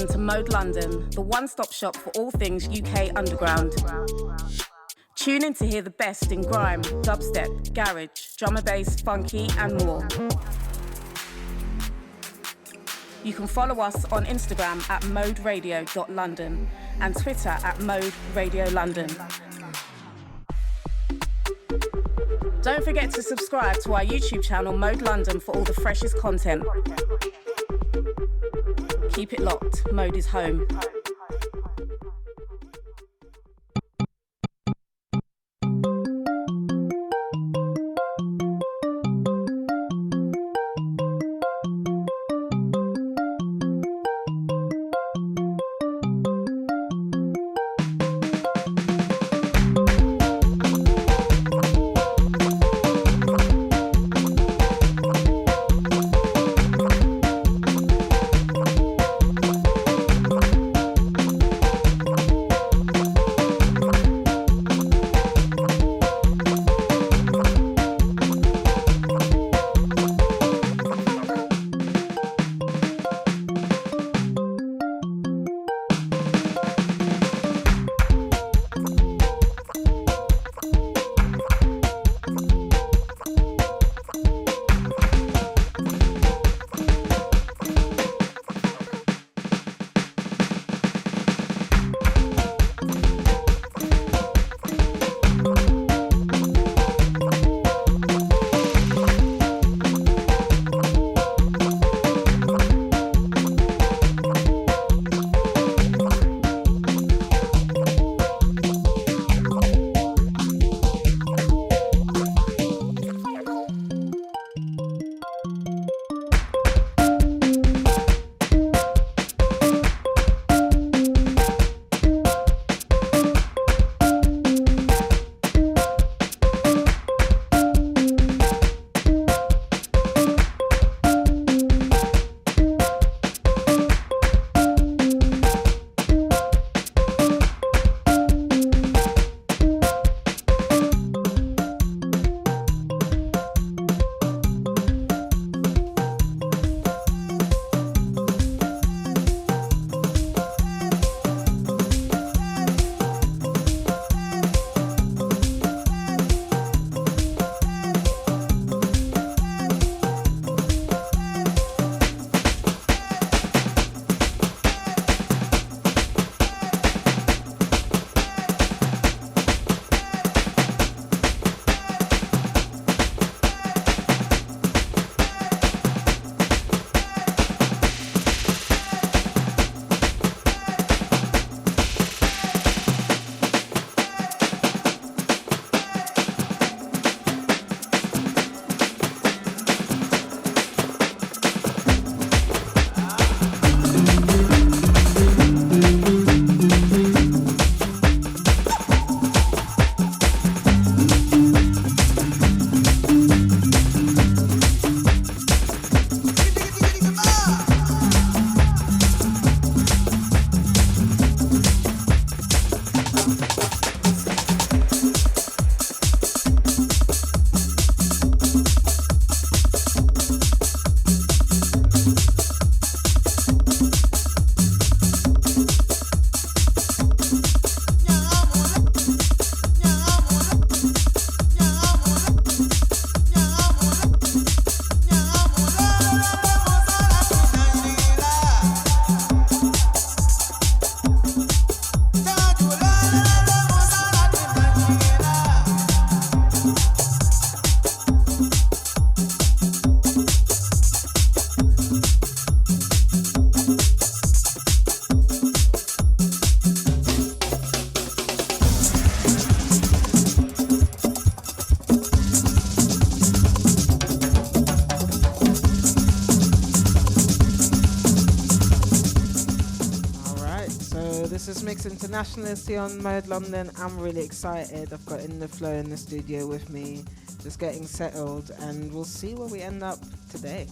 To Mode.London, the one-stop shop for all things UK underground. Tune in to hear the best in grime, dubstep, garage, drum and bass, funky and more. You can follow us on Instagram at Mode.London and Twitter at Mode.London. Don't forget to subscribe to our YouTube channel Mode.London for all the freshest content. Keep it locked, Mode is home. Internationalist here on Mode.London. I'm really excited. I've got Inda Flow in the studio with me, just getting settled, and we'll see where we end up today.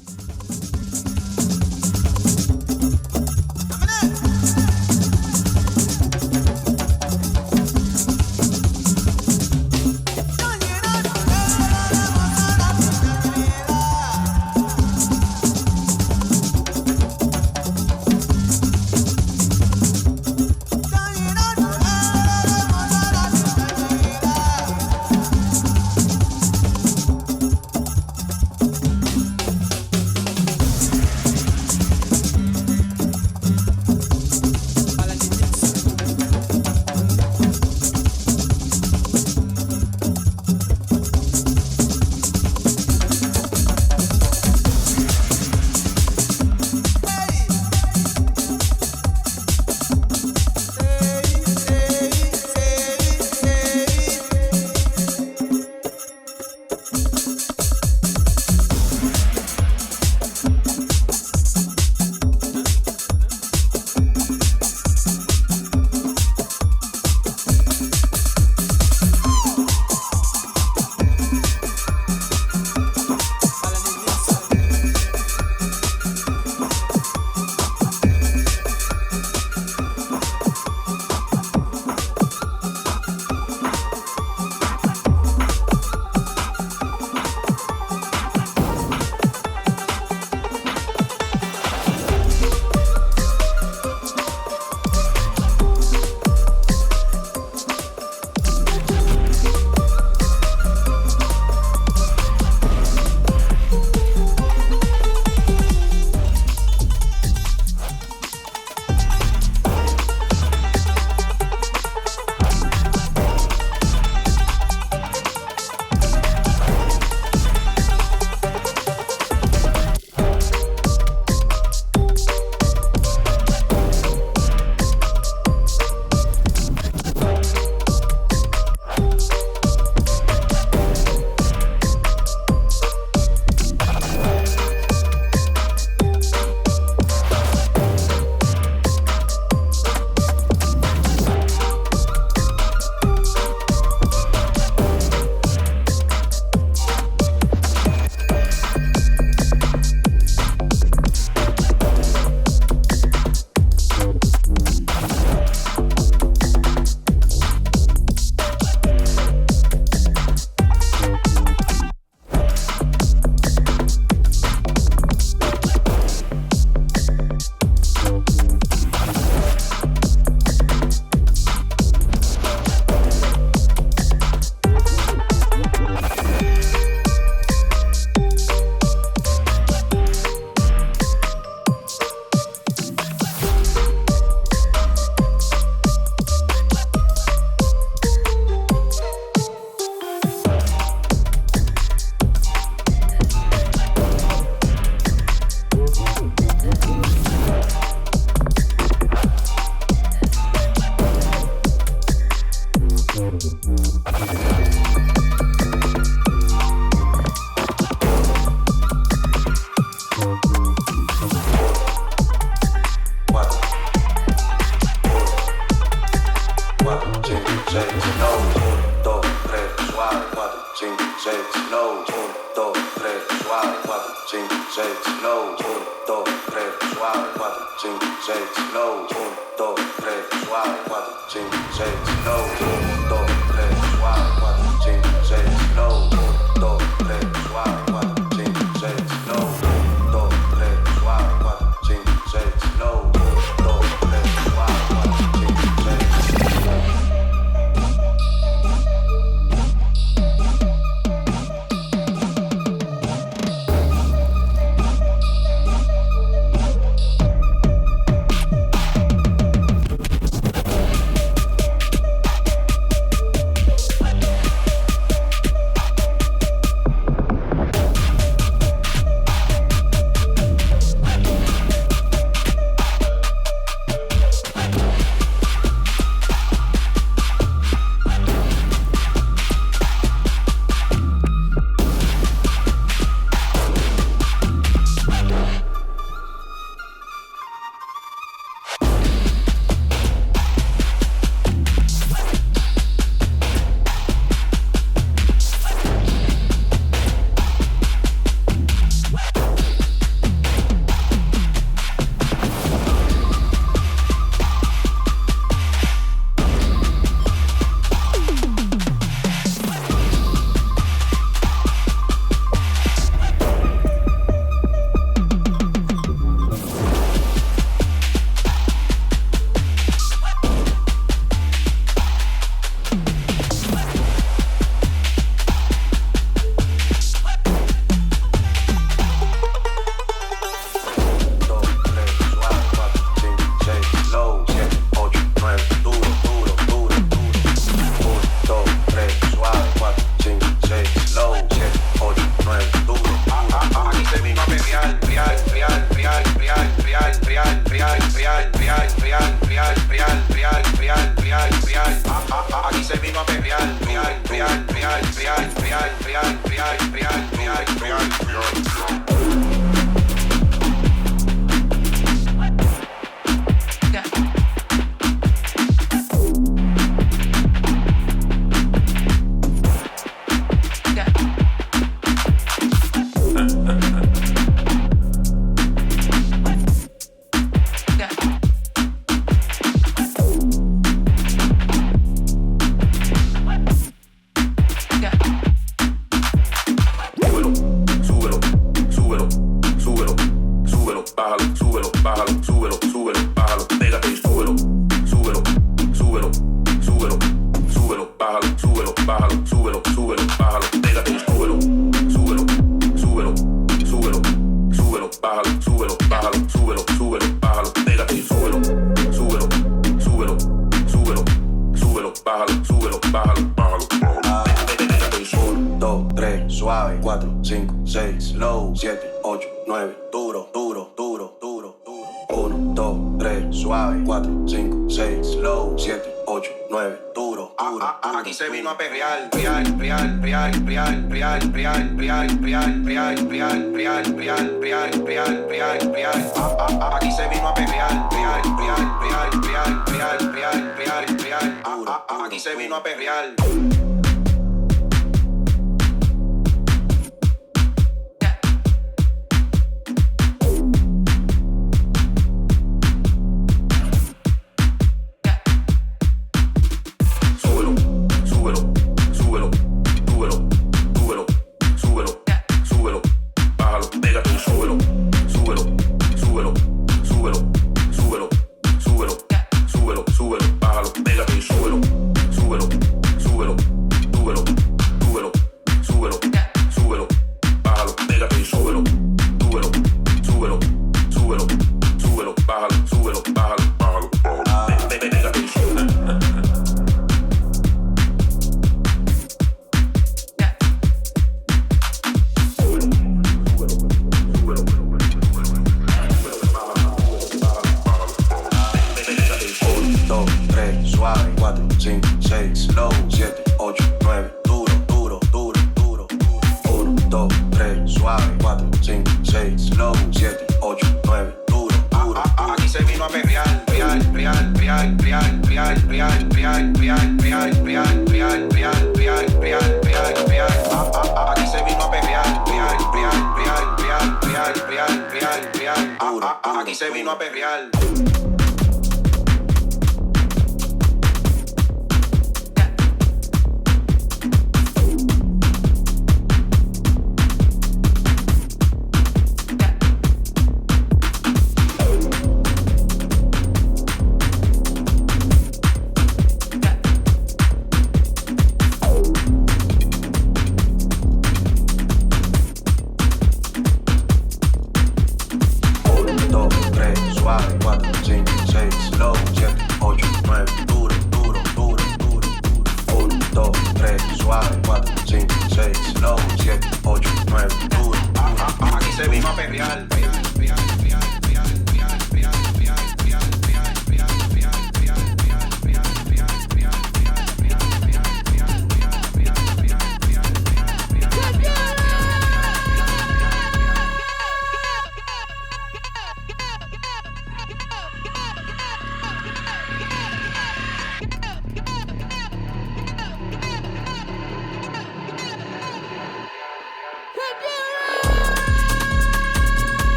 6, slow, 1, 2, 3, suave, 4, 5, 6, slow, 1, 2, 3, suave, 4, 5, 6, slow, 1, 2, 3, suave, 4, 5, 6, slow, 1, 2, 3, suave, 4, 5, 6, slow, 1, 2, 3, suave, 4, 5, 6, slow, 1, 2, 3, suave, 4, 5, 6. real, real, real, real. Aquí se vino a perrear.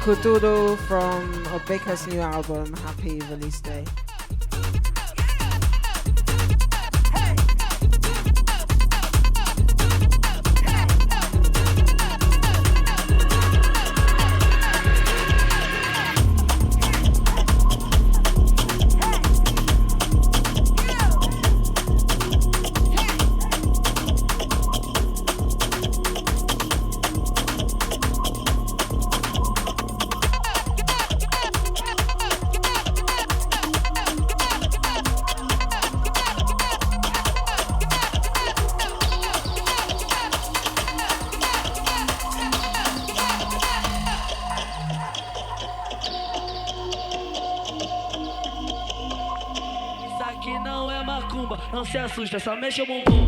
Kuduro from Obeka's new album. Happy release day. Não se assusta, só mexe o bumbum.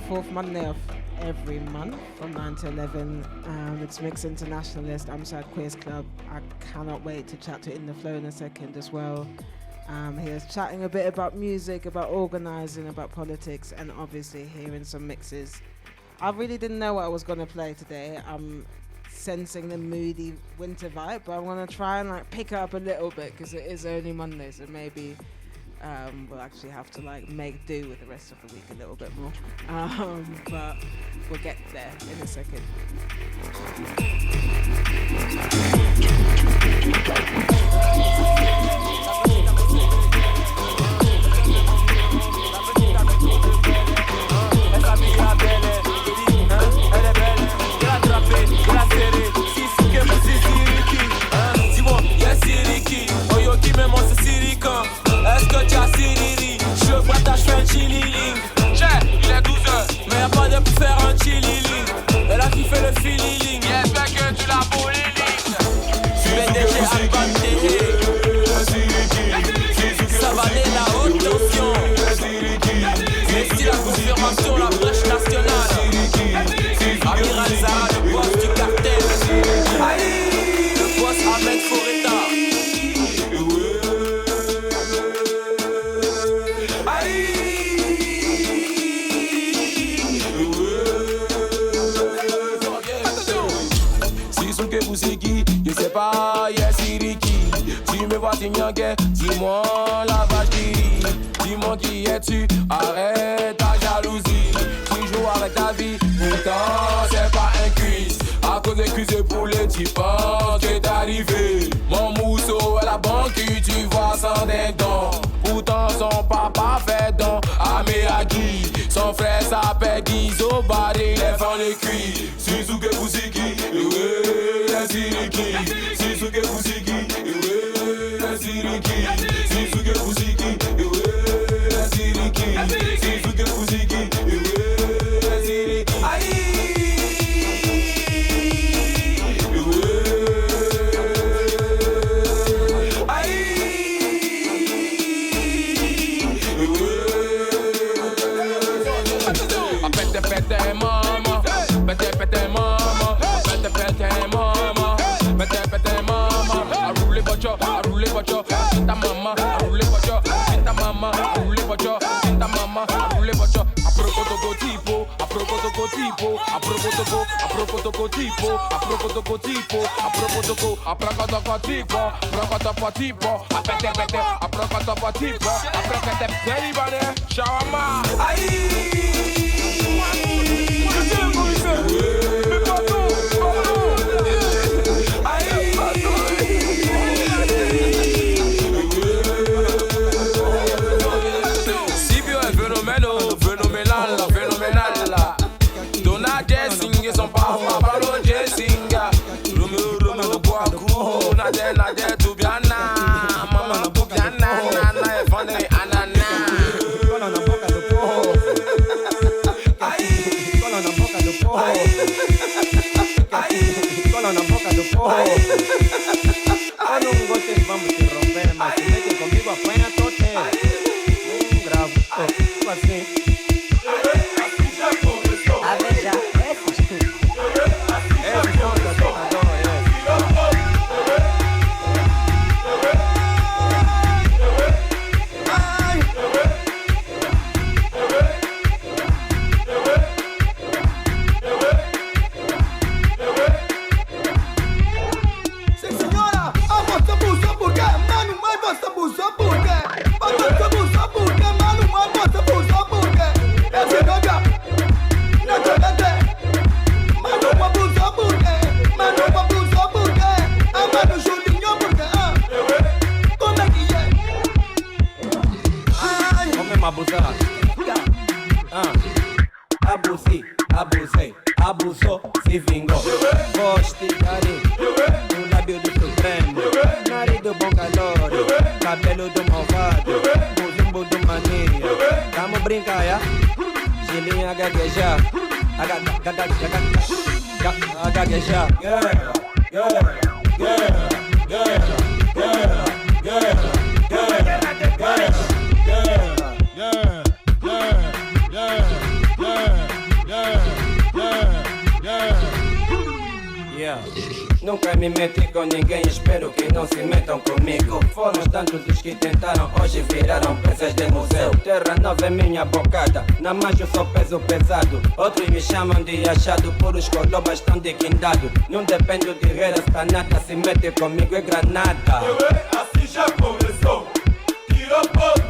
Fourth Monday of every month from 9 to 11. It's Mix Internationalist, Amsterdam Queers Club. I cannot wait to chat to Inda Flow in a second as well. Here's chatting a bit about music, about organising, about politics, and obviously hearing some mixes. I really didn't know what I was going to play today. I'm sensing the moody winter vibe, but I'm going to try and pick it up a little bit because it is only Monday, so maybe we'll actually have to make do with the rest of the week a little bit more. But we'll get there in a second. Est-ce que tu as Siriri? Je vois ta cheveux chililing. Il est 12h, mais y'a pas de pour faire un chililing. Elle a kiffé le feeling. J'espère que tu l'as pour les lignes. PDG Alban Télé. Ça va aller la haute tension. Mais si la confirmation, la brèche nationale. Amiral Zara, le boss du cartel. Le boss Ahmed Foreta. Je sais pas, yes, Iriki. Tu me vois, tu m'yanguais. Dis-moi la vache qui rit. Dis-moi qui es-tu. Arrête ta jalousie. Tu joues avec ta vie. Pourtant, c'est pas un quiz. À cause des cuisses pour les types qui est arrivé. Mon mousseau est la banque. Tu vois sans des dents. Pourtant, son papa fait don à Miyagi. Son frère s'appelle Gizo Baré. Les fans de cuit. Suzuki Fusiki. Siriki, Sisuke Fusiki, Siriki, Sisuke Fusiki, Siriki, Sisuke Fusiki, Siriki. Pete mama, pete mama, pete mama. Pete mama, I rule it but you, ta mama, I rule it but you, ta mama, I rule it but you, ta mama, I rule it but you. A propos tipo, a propos tipo, a propos tipo, a propos tipo, a propos a propos tipo, a pete, a propos tipo, a pete, anybody, shawama, Phénoménal. Donat Jessing et son parfum ballon. Eu não gostei, vamos te romper, mas se metem comigo, apanha tote. Gravo, tipo assim. Já começou. A ver já, esses são os detonadores. Abusou, se vingou. Goste, carinho, o lábio do supremo, nariz do bom calor, cabelo do malvado, buzumbo do mania. Tamo brincar, já? Gilinha gaguejar, gaguejar. Nunca me meti com ninguém, espero que não se metam comigo. Foram tantos os que tentaram, hoje viraram peças de museu. Terra nova é minha bocada, na margem eu sou peso pesado. Outros me chamam de achado, puros colobas estão de guindado. Não dependo de reira, está nada, se mete comigo é granada. Assim já começou, tira o povo.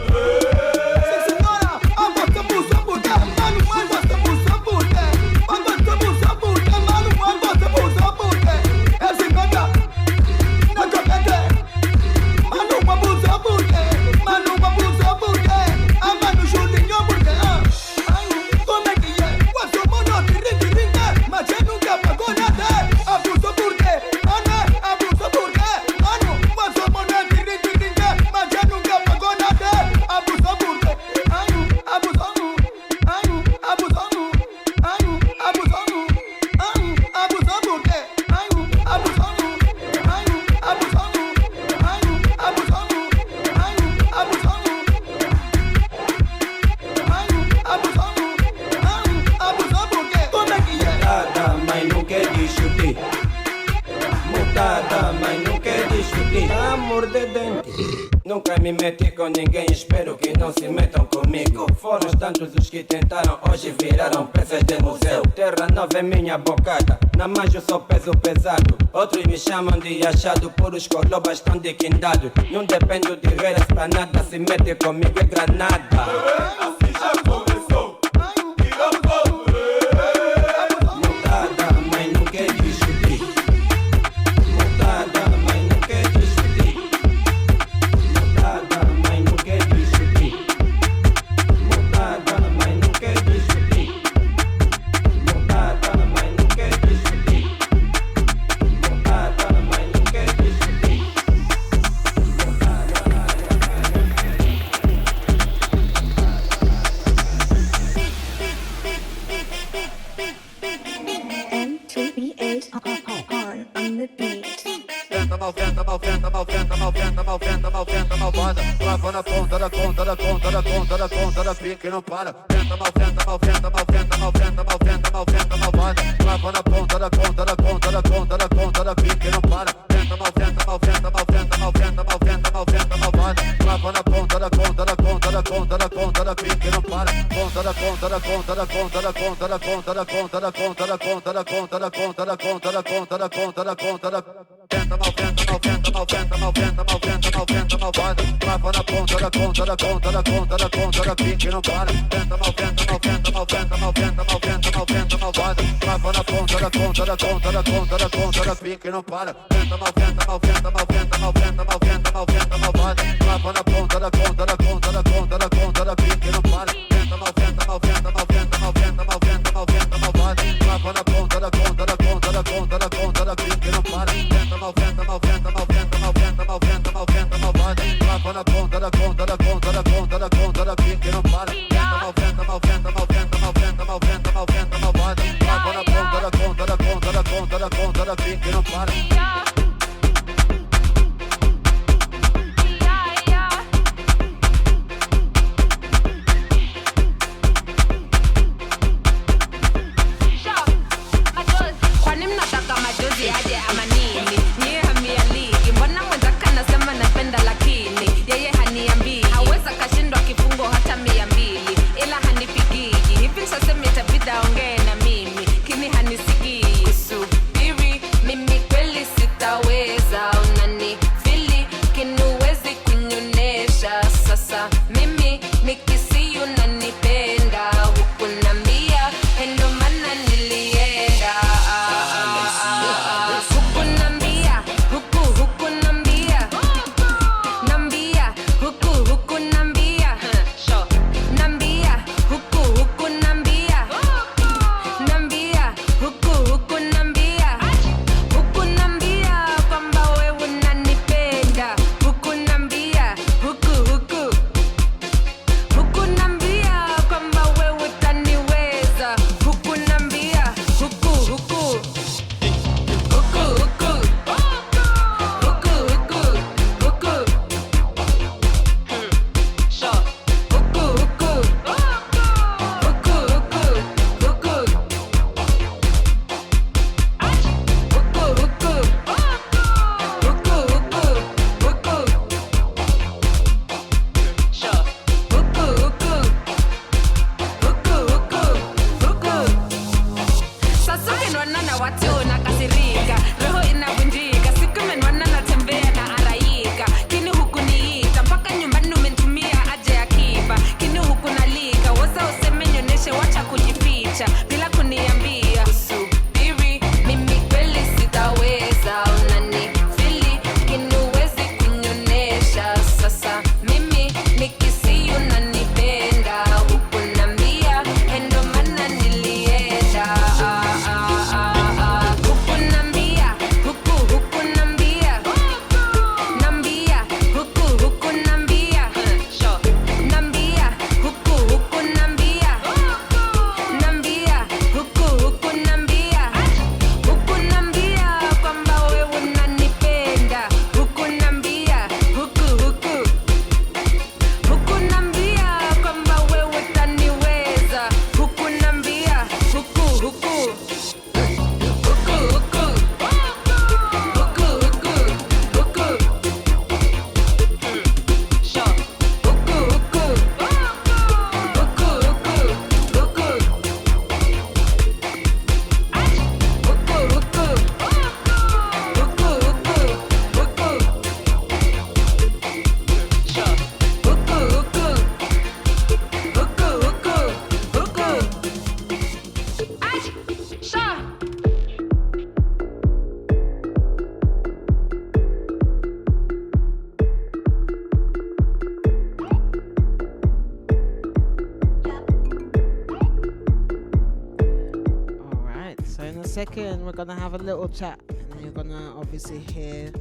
Nunca me meti com ninguém, espero que não se metam comigo. Foram tantos os que tentaram, hoje viraram peças de museu. Terra nova é minha bocada, na margem eu sou peso pesado. Outros me chamam de achado, puros colobas estão de guindado. Não dependo de reiras pra nada, se mete comigo é granada. Assim já começou, tira o povo. Mutada, mas não quer discutir. Mutada, mas não quer discutir. Mutada, mas não quer discutir. Mutada, mas não quer discutir. Mutada, mas não quer discutir. Mutada, mas não quer discutir. On the beat. Venta malvada, lava na ponta da conta da pique não para. Venta malvada, lava na ponta da conta da pique não para. Venta malvada, lava na ponta da conta da pique não para. Conta da conta da conta da conta da conta da conta da conta da conta da conta da conta da conta da conta da conta da conta da conta da venta malvada, lava na ponta da conta da conta da conta da conta da pique não para. Venta malvada, lava na ponta da conta da conta da conta da conta da pique não para. Venta malvada, lava na ponta da conta da conta da conta da conta da pique não para. Venta malvada, lava na ponta da conta da conta da conta da conta da pique não para. Venta malvada, lava na ponta da conta da conta da conta da conta da pique não para. Venta malvada, lava na ponta da conta da conta da conta da conta da conta da conta toda vez que não para. Kwani mnataka majozi aje ama nini? Nyie hamialiki, mbona mwenzaka nasema napenda lakini yeye haniambii. Haweza kashindwa kifungo hata 200, ila hanipigii. Hivi saseme itabidi aongee na mimi, kini hanisikii. Subiri, mimi kweli sitaweza. Unanifili, kinuwezi kunyonesha. Sasa mimi nikisi unanipenda. Hukunambia, endo maana nilienda. Hukunambia, hukunambia. Nambia, hukunambia. Nambia, hukunambia. Nambia, hukunambia. Hukunambia kwamba wewe unanipenda. Hukunambia, hukunambia kwamba wewe utaniweza. Hukunambia, sasa umenwana na watu nakasirika, roho inavunjika. Siku umenwana natembea na araika, kini hukuniita mpaka nyumbani umenitumia aje akiba. Kini hukunalika, wasa useme nyoneshe, wacha kujificha bila kuniambia. Subiri, mimi kweli sitaweza. Unanifili, kinuwezi kunyonesha. Sasa mimi nikisi unanipenda. Hukunambia, endo maana nilienda. Hukunambia, hukunambia. Nambia, hukunambia. Nambia, hukunambia. Nambia, hukunambia. Hukunambia kwamba wewe unanipenda. Hukunambia, hukunambia kwamba wewe utaniweza. Hukunambia, Alright, so in a second we're gonna have a little chat and then you're gonna obviously hear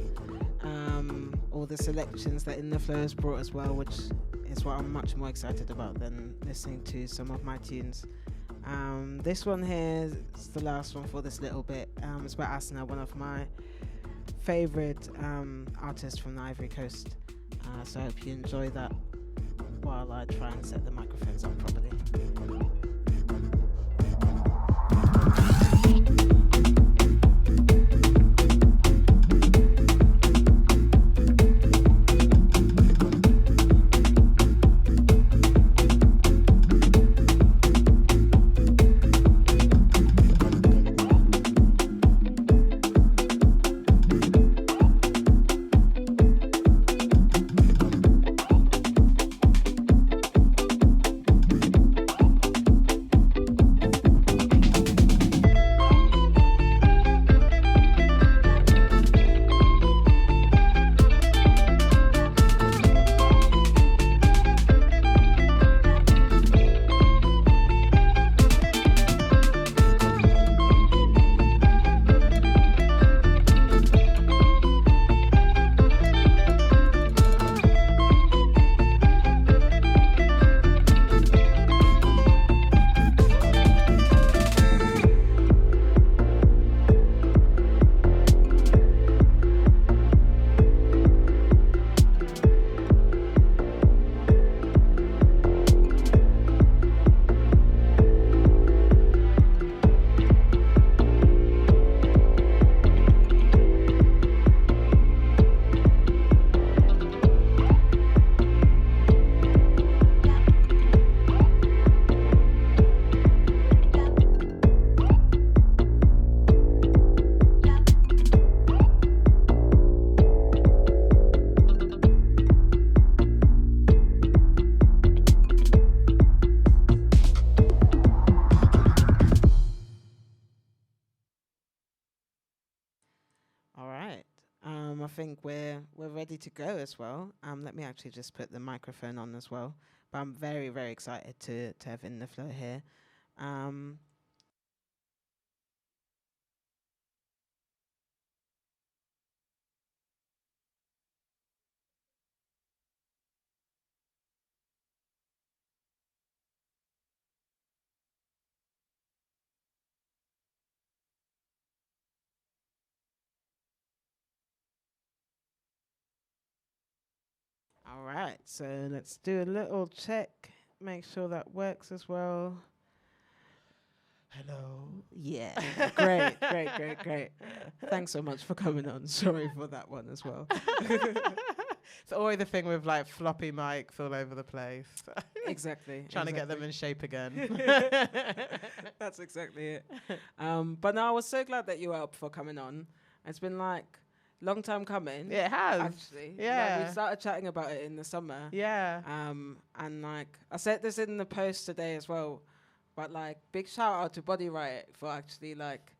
all the selections that Inda Flow has brought as well, which is what I'm much more excited about than listening to some of my tunes. This one here is the last one for this little bit. It's by Asna, one of my favorite artists from the Ivory Coast. So I hope you enjoy that while I try and set the microphones up properly. think we're ready to go as well. Let me actually just put the microphone on as well. But I'm very, very excited to have Inda Flow here. All right, so let's do a little check. Make sure that works as well. Hello. Yeah, great, great, great, great. Thanks so much for coming on. Sorry for that one as well. It's always the thing with like floppy mics all over the place. Exactly. Trying to get them in shape again. That's exactly it. But no, I was so glad that you were up for coming on. It's been like long time coming. It has. Actually. Yeah. Like, we started chatting about it in the summer. Yeah. And like I said this in the post today as well. But like big shout out to Body Riot for actually like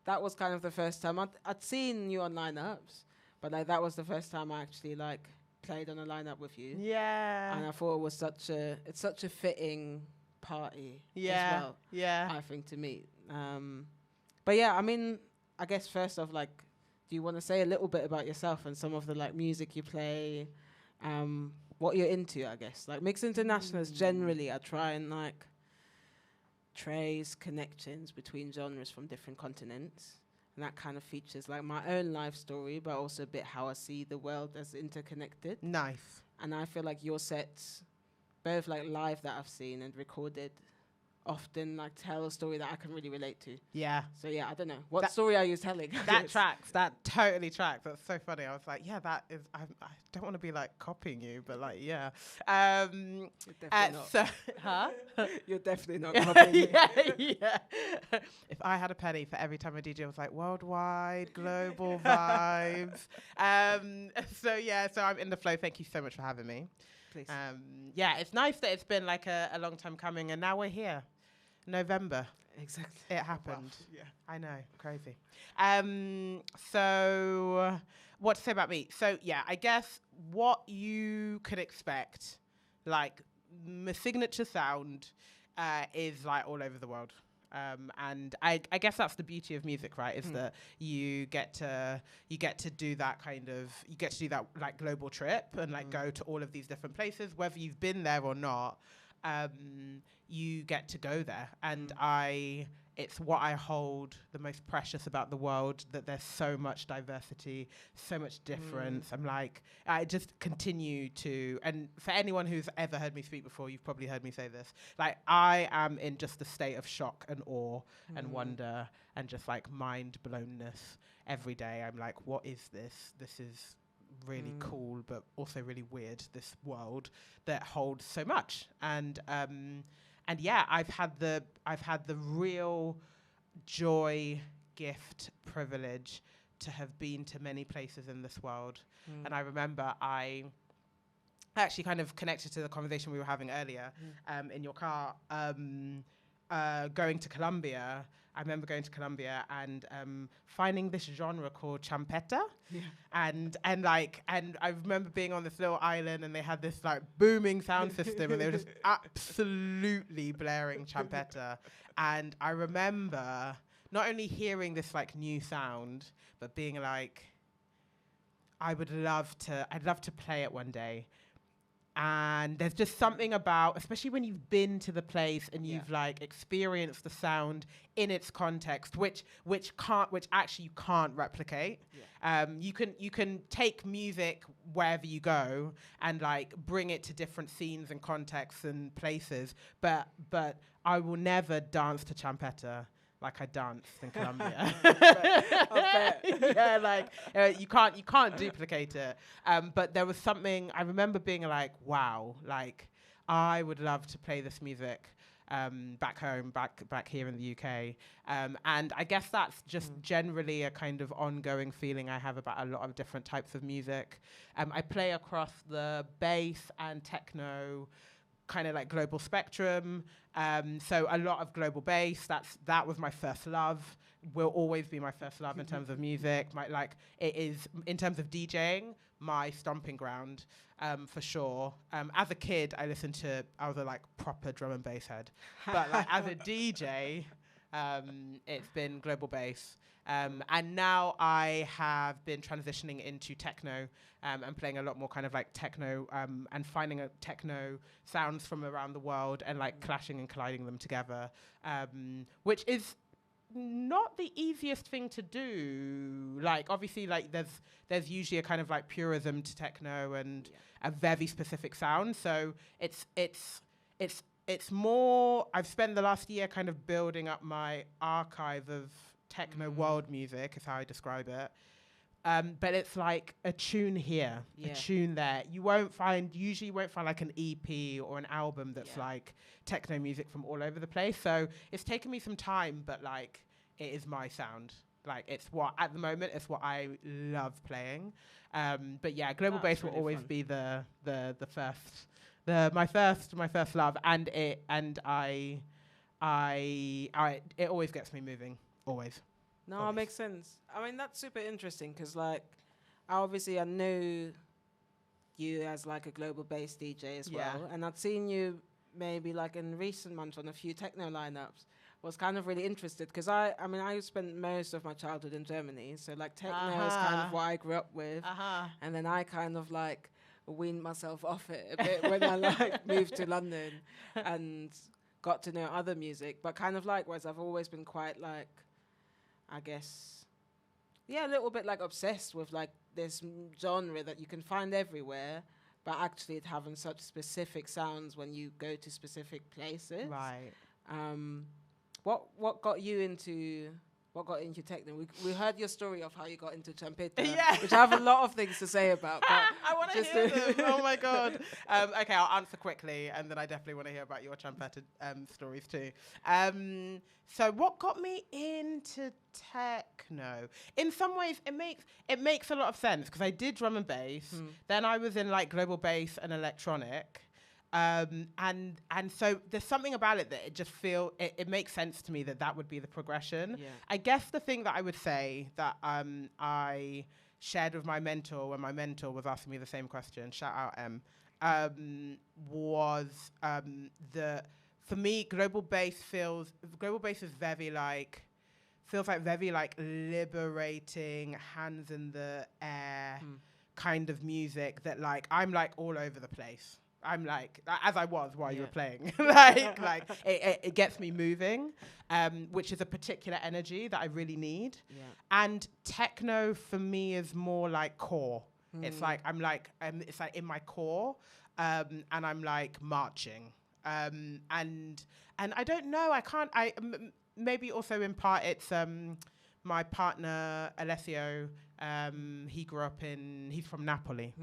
that was kind of the first time I'd seen you on lineups, but like that was the first time I actually like played on a lineup with you. Yeah. And I thought it was such a fitting party Yeah. as well. Yeah. I think to meet. But yeah, I mean, I guess first off, like, do you want to say a little bit about yourself and some of the like music you play, what you're into? I guess like Mixed Internationalists generally, I try and like trace connections between genres from different continents, and that kind of features like my own life story, but also a bit how I see the world as interconnected. Nice. And I feel like your sets, both like live that I've seen and recorded, often like tell a story that I can really relate to. Yeah. So yeah, I don't know what story are you telling. That tracks. That totally tracks. That's so funny. I was like, yeah, that is. I don't want to be like copying you, but like, yeah. You're definitely not. So, huh? You're definitely not copying me. Yeah. If I had a penny for every time a DJ was like worldwide, global vibes. So yeah. So I'm in the flow. Thank you so much for having me. Please. Yeah, it's nice that it's been like a long time coming, and now we're here. November. Exactly. It happened. Yeah. I know. Crazy. So what to say about me? So yeah, I guess what you could expect, like my signature sound, is like all over the world. And I guess that's the beauty of music, right? Is that you get to do that like global trip and like go to all of these different places, whether you've been there or not. You get to go there, and it's what I hold the most precious about the world, that there's so much diversity, so much difference. I'm like, I just continue to, and for anyone who's ever heard me speak before, you've probably heard me say this, like I am in just a state of shock and awe and wonder and just like mind blownness every day. I'm like, what is this? This is really cool, but also really weird, this world that holds so much. And yeah, I've had the real joy, gift, privilege to have been to many places in this world. And I remember I actually kind of connected to the conversation we were having earlier in your car, going to Colombia. I remember going to Colombia and finding this genre called champeta. Yeah. And I remember being on this little island, and they had this like booming sound system, and they were just absolutely blaring champeta. And I remember not only hearing this like new sound, but being like, I'd love to play it one day. And there's just something about, especially when you've been to the place and you've like experienced the sound in its context, which actually you can't replicate. Yeah. You can take music wherever you go and like bring it to different scenes and contexts and places, but I will never dance to champeta like I danced in Colombia. I bet. Yeah, like you can't duplicate it. But there was something, I remember being like, wow, like I would love to play this music back home, back here in the UK. And I guess that's just generally a kind of ongoing feeling I have about a lot of different types of music. I play across the bass and techno, kind of like global spectrum. So a lot of global bass. That was my first love. Will always be my first love in terms of music. It is in terms of DJing, my stomping ground, for sure. As a kid, I was a like proper drum and bass head, but like as a DJ, it's been global bass. And now I have been transitioning into techno and playing a lot more kind of like techno and finding techno sounds from around the world and like clashing and colliding them together, which is not the easiest thing to do. Like obviously like there's usually a kind of like purism to techno and a very specific sound. So it's more, I've spent the last year kind of building up my archive of techno world music is how I describe it. But it's like a tune here, a tune there. You won't find like an EP or an album that's like techno music from all over the place. So it's taken me some time, but like it is my sound. Like at the moment it's what I love playing. But yeah, global bass will always be the first, my first love, and it always gets me moving. Always. No, Always. it makes sense. I mean, that's super interesting because, like, I knew you as, like, a global-based DJ as well. And I'd seen you maybe, like, in recent months on a few techno lineups. Was kind of really interested because I spent most of my childhood in Germany. So, like, techno is kind of what I grew up with. And then I kind of, like, weaned myself off it a bit when I, like, moved to London and got to know other music. But kind of likewise, I've always been quite, like, I guess, a little bit like obsessed with like this genre that you can find everywhere, but actually it having such specific sounds when you go to specific places. Right. What got you into techno? We heard your story of how you got into trumpeta, which I have a lot of things to say about. But I want to hear them. Oh my god. Okay, I'll answer quickly, and then I definitely want to hear about your trumpeta stories too. So what got me into techno? In some ways, it makes a lot of sense because I did drum and bass. Then I was in like global bass and electronic. And so there's something about it that it makes sense to me that would be the progression. Yeah. I guess the thing that I would say that I shared with my mentor when my mentor was asking me the same question, shout out M, was for me global bass is very like liberating, hands in the air kind of music that like I'm like all over the place. I'm like, as I was while you were playing, it gets me moving, which is a particular energy that I really need. Yeah. And techno for me is more like core. It's like, it's like in my core, and I'm like marching. And I don't know, maybe also in part it's my partner, Alessio, he's from Napoli.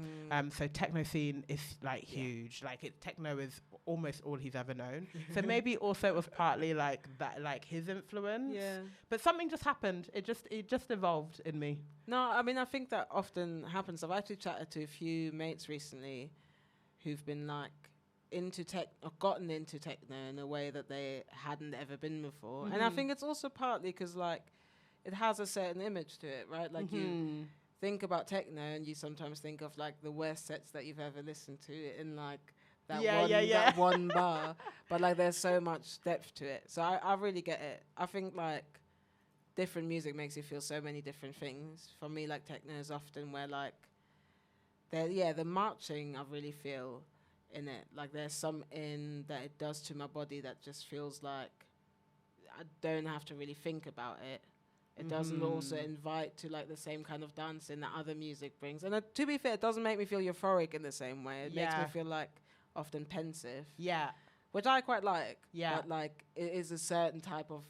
So techno scene is like huge. Like techno is almost all he's ever known. So maybe also it was partly like that, like his influence. Yeah. But something just happened. It just evolved in me. No, I mean, I think that often happens. I've actually chatted to a few mates recently who've been like into tech or gotten into techno in a way that they hadn't ever been before. And I think it's also partly because like it has a certain image to it, right? Like you think about techno and you sometimes think of like the worst sets that you've ever listened to in like that one bar. But like there's so much depth to it. So I really get it. I think like different music makes you feel so many different things. For me, like techno is often where like the marching I really feel in it. Like there's something that it does to my body that just feels like I don't have to really think about it. It doesn't also invite to like the same kind of dancing that other music brings. And to be fair, it doesn't make me feel euphoric in the same way. It makes me feel like often pensive. Yeah. Which I quite like. Yeah. But like it is a certain type of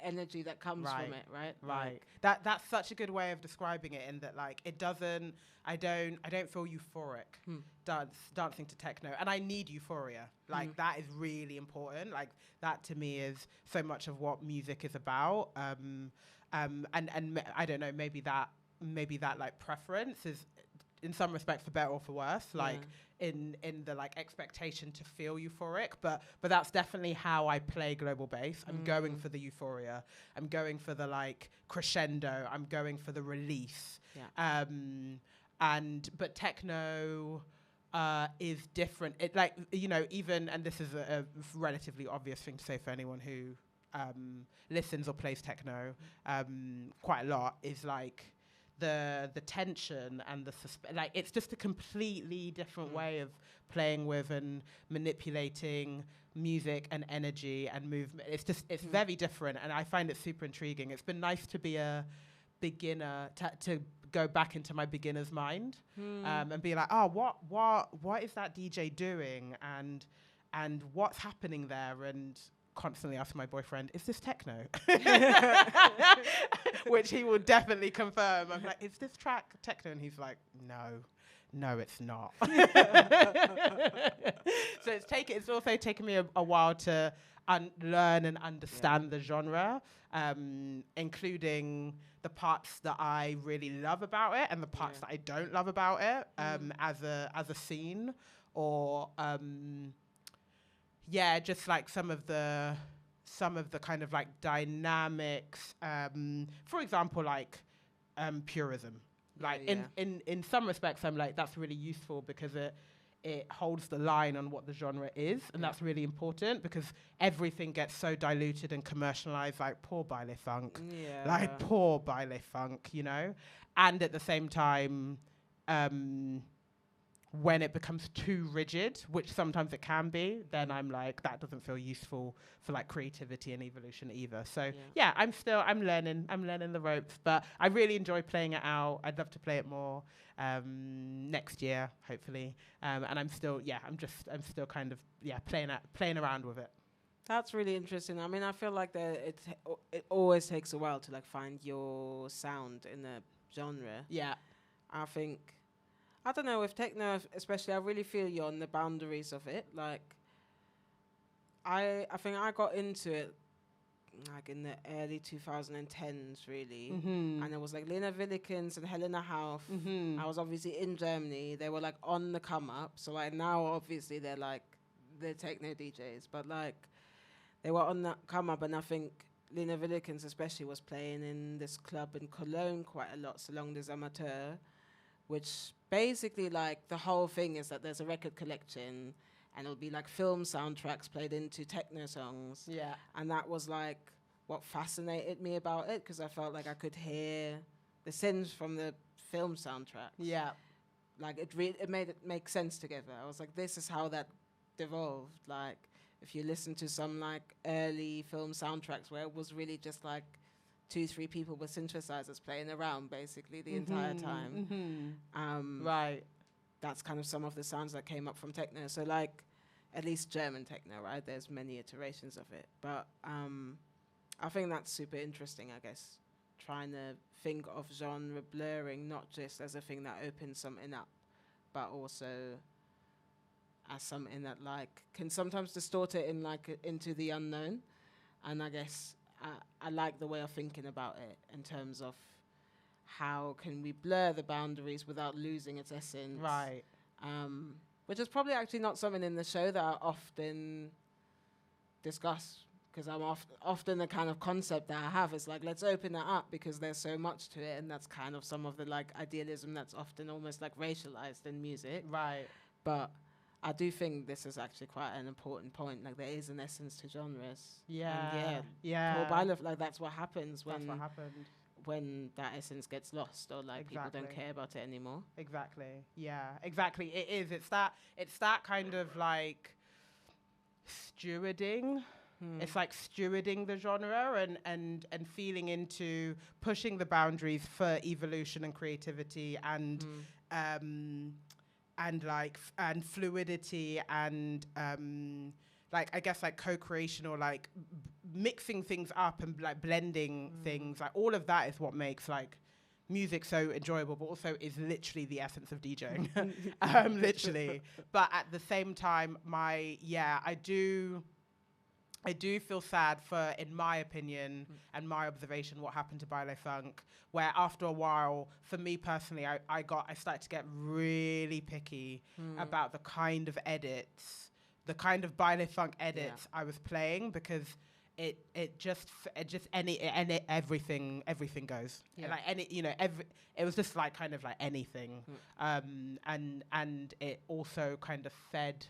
energy that comes from it, right? Right. Like that's such a good way of describing it in that like it doesn't I don't feel euphoric dancing to techno, and I need euphoria. Like that is really important. Like that to me is so much of what music is about. And I don't know, maybe that like preference is in some respects for better or for worse, like in the like expectation to feel euphoric, but that's definitely how I play global bass. I'm going for the euphoria. I'm going for the like crescendo. I'm going for the release. But techno is different. It like, you know, even, and this is a relatively obvious thing to say for anyone who listens or plays techno quite a lot, is like the tension and the like it's just a completely different way of playing with and manipulating music and energy and movement. It's very different, and I find it super intriguing. It's been nice to be a beginner, to go back into my beginner's mind and be like, oh, what is that DJ doing, and what's happening there, and constantly asking my boyfriend, is this techno? Which he will definitely confirm. I'm like, is this track techno? And he's like, no, it's not. So it's also taken me a while to learn and understand the genre, including the parts that I really love about it and the parts that I don't love about it, as a scene, or just like some of the kind of like dynamics. For example, like purism. Like in some respects, I'm like, that's really useful because it holds the line on what the genre is, and that's really important because everything gets so diluted and commercialized, like poor baile funk, like poor baile funk, you know. And at the same time, when it becomes too rigid, which sometimes it can be, then I'm like, that doesn't feel useful for like creativity and evolution either. So I'm learning the ropes, but I really enjoy playing it out. I'd love to play it more next year, hopefully. And I'm still kind of playing around with it. That's really interesting. I mean, I feel like it always takes a while to like find your sound in a genre. Yeah, I think. I don't know, with techno especially, I really feel you're on the boundaries of it. Like, I think I got into it like in the early 2010s, really. And it was like Lena Willikens and Helena Hauff. I was obviously in Germany. They were like on the come up. So like now, obviously, they're techno DJs. But like, they were on the come up, and I think Lena Willikens especially was playing in this club in Cologne quite a lot, Salon des Amateurs, which basically, like, the whole thing is that there's a record collection and it'll be like film soundtracks played into techno songs. Yeah. And that was like what fascinated me about it, because I felt like I could hear the synths from the film soundtracks. Yeah. Like it made it make sense together. I was like, this is how that devolved. Like, if you listen to some like early film soundtracks where it was really just like 2-3 people with synthesizers playing around basically the entire time. Right. That's kind of some of the sounds that came up from techno. So like, at least German techno, right? There's many iterations of it. But I think that's super interesting, I guess. Trying to think of genre blurring, not just as a thing that opens something up, but also as something that like can sometimes distort it in like into the unknown. And I guess I like the way of thinking about it in terms of how can we blur the boundaries without losing its essence. Right. Which is probably actually not something in the show that I often discuss, because I'm often the kind of concept that I have is like, let's open that up because there's so much to it, and that's kind of some of the like idealism that's often almost like racialized in music. Right. But I do think this is actually quite an important point. Like, there is an essence to genres. Yeah. Paul Byleth, like, that's what happens when that essence gets lost, or like people don't care about it anymore. Exactly. Yeah. Exactly. It is. It's that kind of like stewarding. It's like stewarding the genre and feeling into pushing the boundaries for evolution and creativity and fluidity and like, I guess, like co-creation, or like mixing things up and like blending things. Like, all of that is what makes like music so enjoyable, but also is literally the essence of DJing. Literally. But at the same time, I do I do feel sad for, in my opinion and my observation, what happened to Baile Funk, where after a while, for me personally, I started to get really picky about the kind of edits, the kind of Baile Funk edits I was playing, because everything goes. Yeah. Like it was just like kind of like anything. And it also kind of fed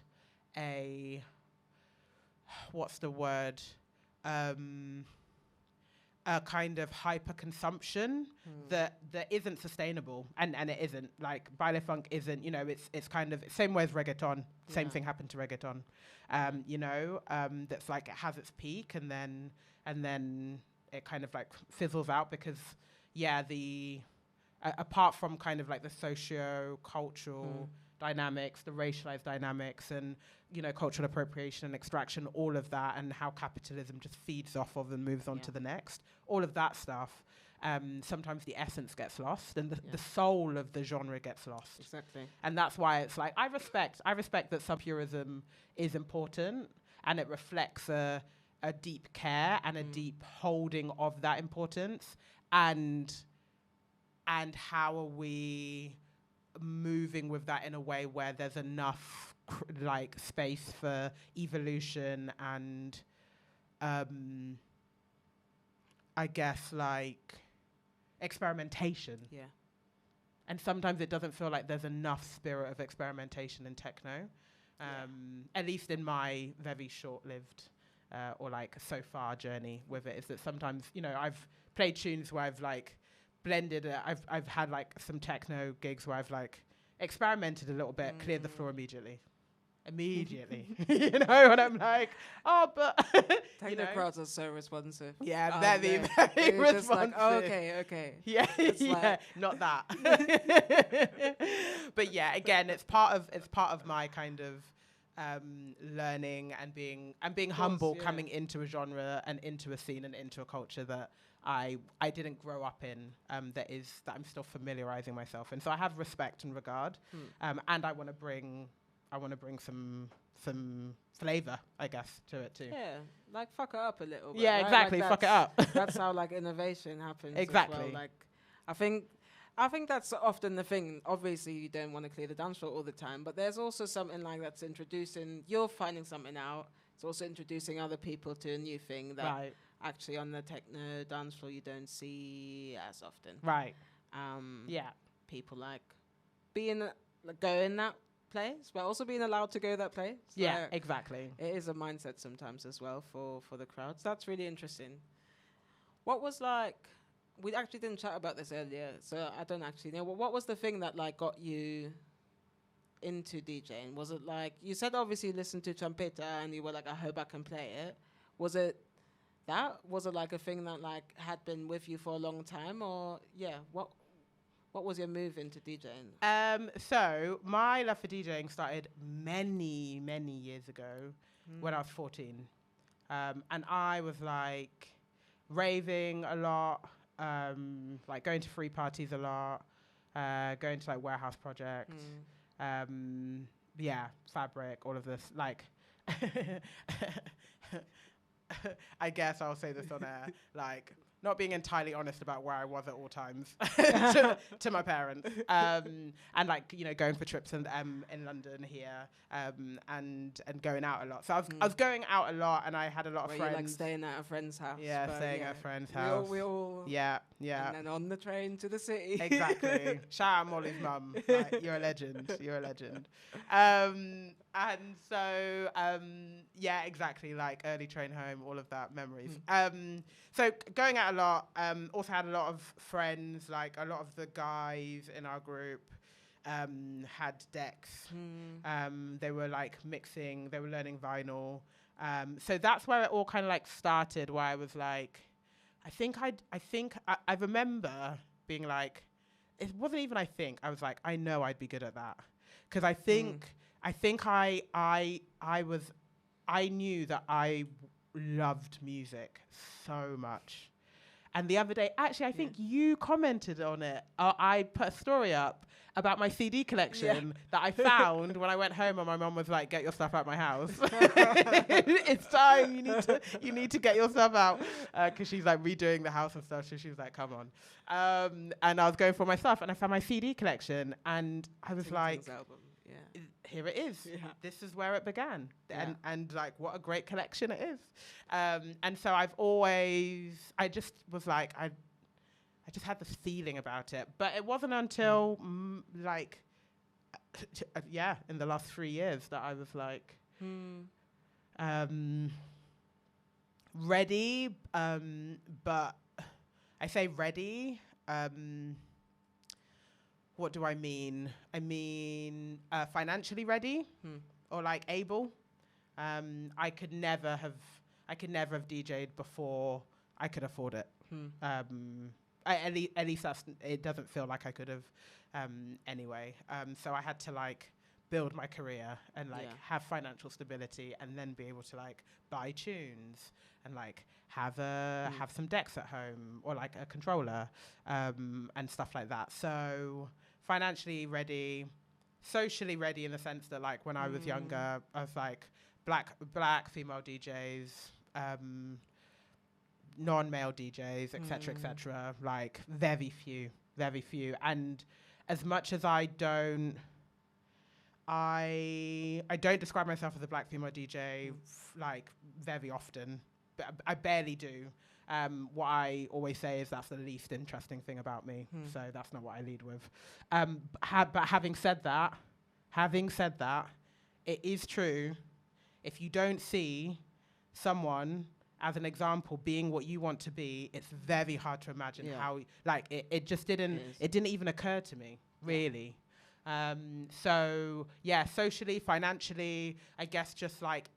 a, what's the word? A kind of hyper consumption that isn't sustainable, and it isn't. Like Baile Funk isn't, it's kind of same way as reggaeton. Same thing happened to reggaeton. That's like it has its peak and then it kind of like fizzles out because apart from kind of like the socio-cultural dynamics, the racialized dynamics, and cultural appropriation and extraction, all of that, and how capitalism just feeds off of and moves on to the next, all of that stuff. Sometimes the essence gets lost and the soul of the genre gets lost. Exactly. And that's why it's like, I respect that subpurism is important, and it reflects a deep care and a deep holding of that importance, and how are we moving with that in a way where there's enough space for evolution and I guess like experimentation. Yeah. And sometimes it doesn't feel like there's enough spirit of experimentation in techno, at least in my very short-lived or like so far journey with it, is that sometimes, I've played tunes where I've like blended it. I've had like some techno gigs where I've like experimented a little bit, cleared the floor immediately, and I'm like, oh, but techno crowds are so responsive. Yeah, very responsive. Just like, oh, okay. Yeah, like not that. But yeah, again, it's part of my kind of learning and being humble, coming into a genre and into a scene and into a culture that I didn't grow up in, that I'm still familiarizing myself, and so I have respect and regard, and I want to bring some flavor, I guess, to it too. Yeah, like fuck it up a little bit. Yeah, right? exactly. Like fuck it up. That's how like innovation happens. Exactly. As well. Like, I think that's often the thing. Obviously, you don't want to clear the dance floor all the time, but there's also something like that's introducing. You're finding something out. It's also introducing other people to a new thing that actually on the techno dance floor you don't see as often. Right. People like going that place, but also being allowed to go that place. Yeah, like, exactly. It is a mindset sometimes as well for the crowds. That's really interesting. What was like? We actually didn't chat about this earlier, so I don't actually know. What was the thing that like got you into DJing? Was it like, you said obviously you listened to Trumpeta and you were like, I hope I can play it. Was it that? Was it like a thing that like had been with you for a long time, or what was your move into DJing? So my love for DJing started many, many years ago when I was 14. And I was like raving a lot, like going to free parties a lot, going to like warehouse projects, Fabric, all of this. Like, I guess I'll say this on air, like, not being entirely honest about where I was at all times to my parents, and like going for trips in London here, and going out a lot. So I was going out a lot, and I had a lot of friends. You like staying at a friend's house. Yeah, staying at a friend's house. We all. Yeah. And then on the train to the city. Exactly. Shout out Molly's mum. Like, you're a legend. You're a legend. And so, exactly, like early train home, all of that, memories. So going out a lot, also had a lot of friends, like a lot of the guys in our group had decks. They were like mixing, they were learning vinyl. So that's where it all kind of like started, where I was like, I remember being like, it wasn't even I was like, I know I'd be good at that. Because I knew that I loved music so much. And the other day, actually, I think you commented on it. I put a story up about my CD collection that I found when I went home, and my mum was like, "Get your stuff out my house. It's time. You need to get your stuff out," because she's like redoing the house and stuff. So she was like, "Come on." And I was going for my stuff, and I found my CD collection, and I was like, album. Yeah. "Here it is. Yeah. This is where it began." Yeah. And like, what a great collection it is. And so I just was like, I just had this feeling about it. But it wasn't until in the last 3 years that I was like, ready. But I say ready. What do I mean? I mean financially ready, or like able. I could never have DJ'd before I could afford it. At least it doesn't feel like I could have anyway. So I had to like build my career and like have financial stability, and then be able to like buy tunes and like have some decks at home, or like a controller and stuff like that. So financially ready, socially ready in the sense that like when I was younger, I was like black female DJs, non-male DJs, etc., like very few. And as much as I don't describe myself as a black female DJ like very often, but I barely do. What I always say is that's the least interesting thing about me, so that's not what I lead with. But having said that, it is true. If you don't see someone as an example being what you want to be, it's very hard to imagine how, like, it just didn't even occur to me, really. So yeah, socially, financially, I guess just like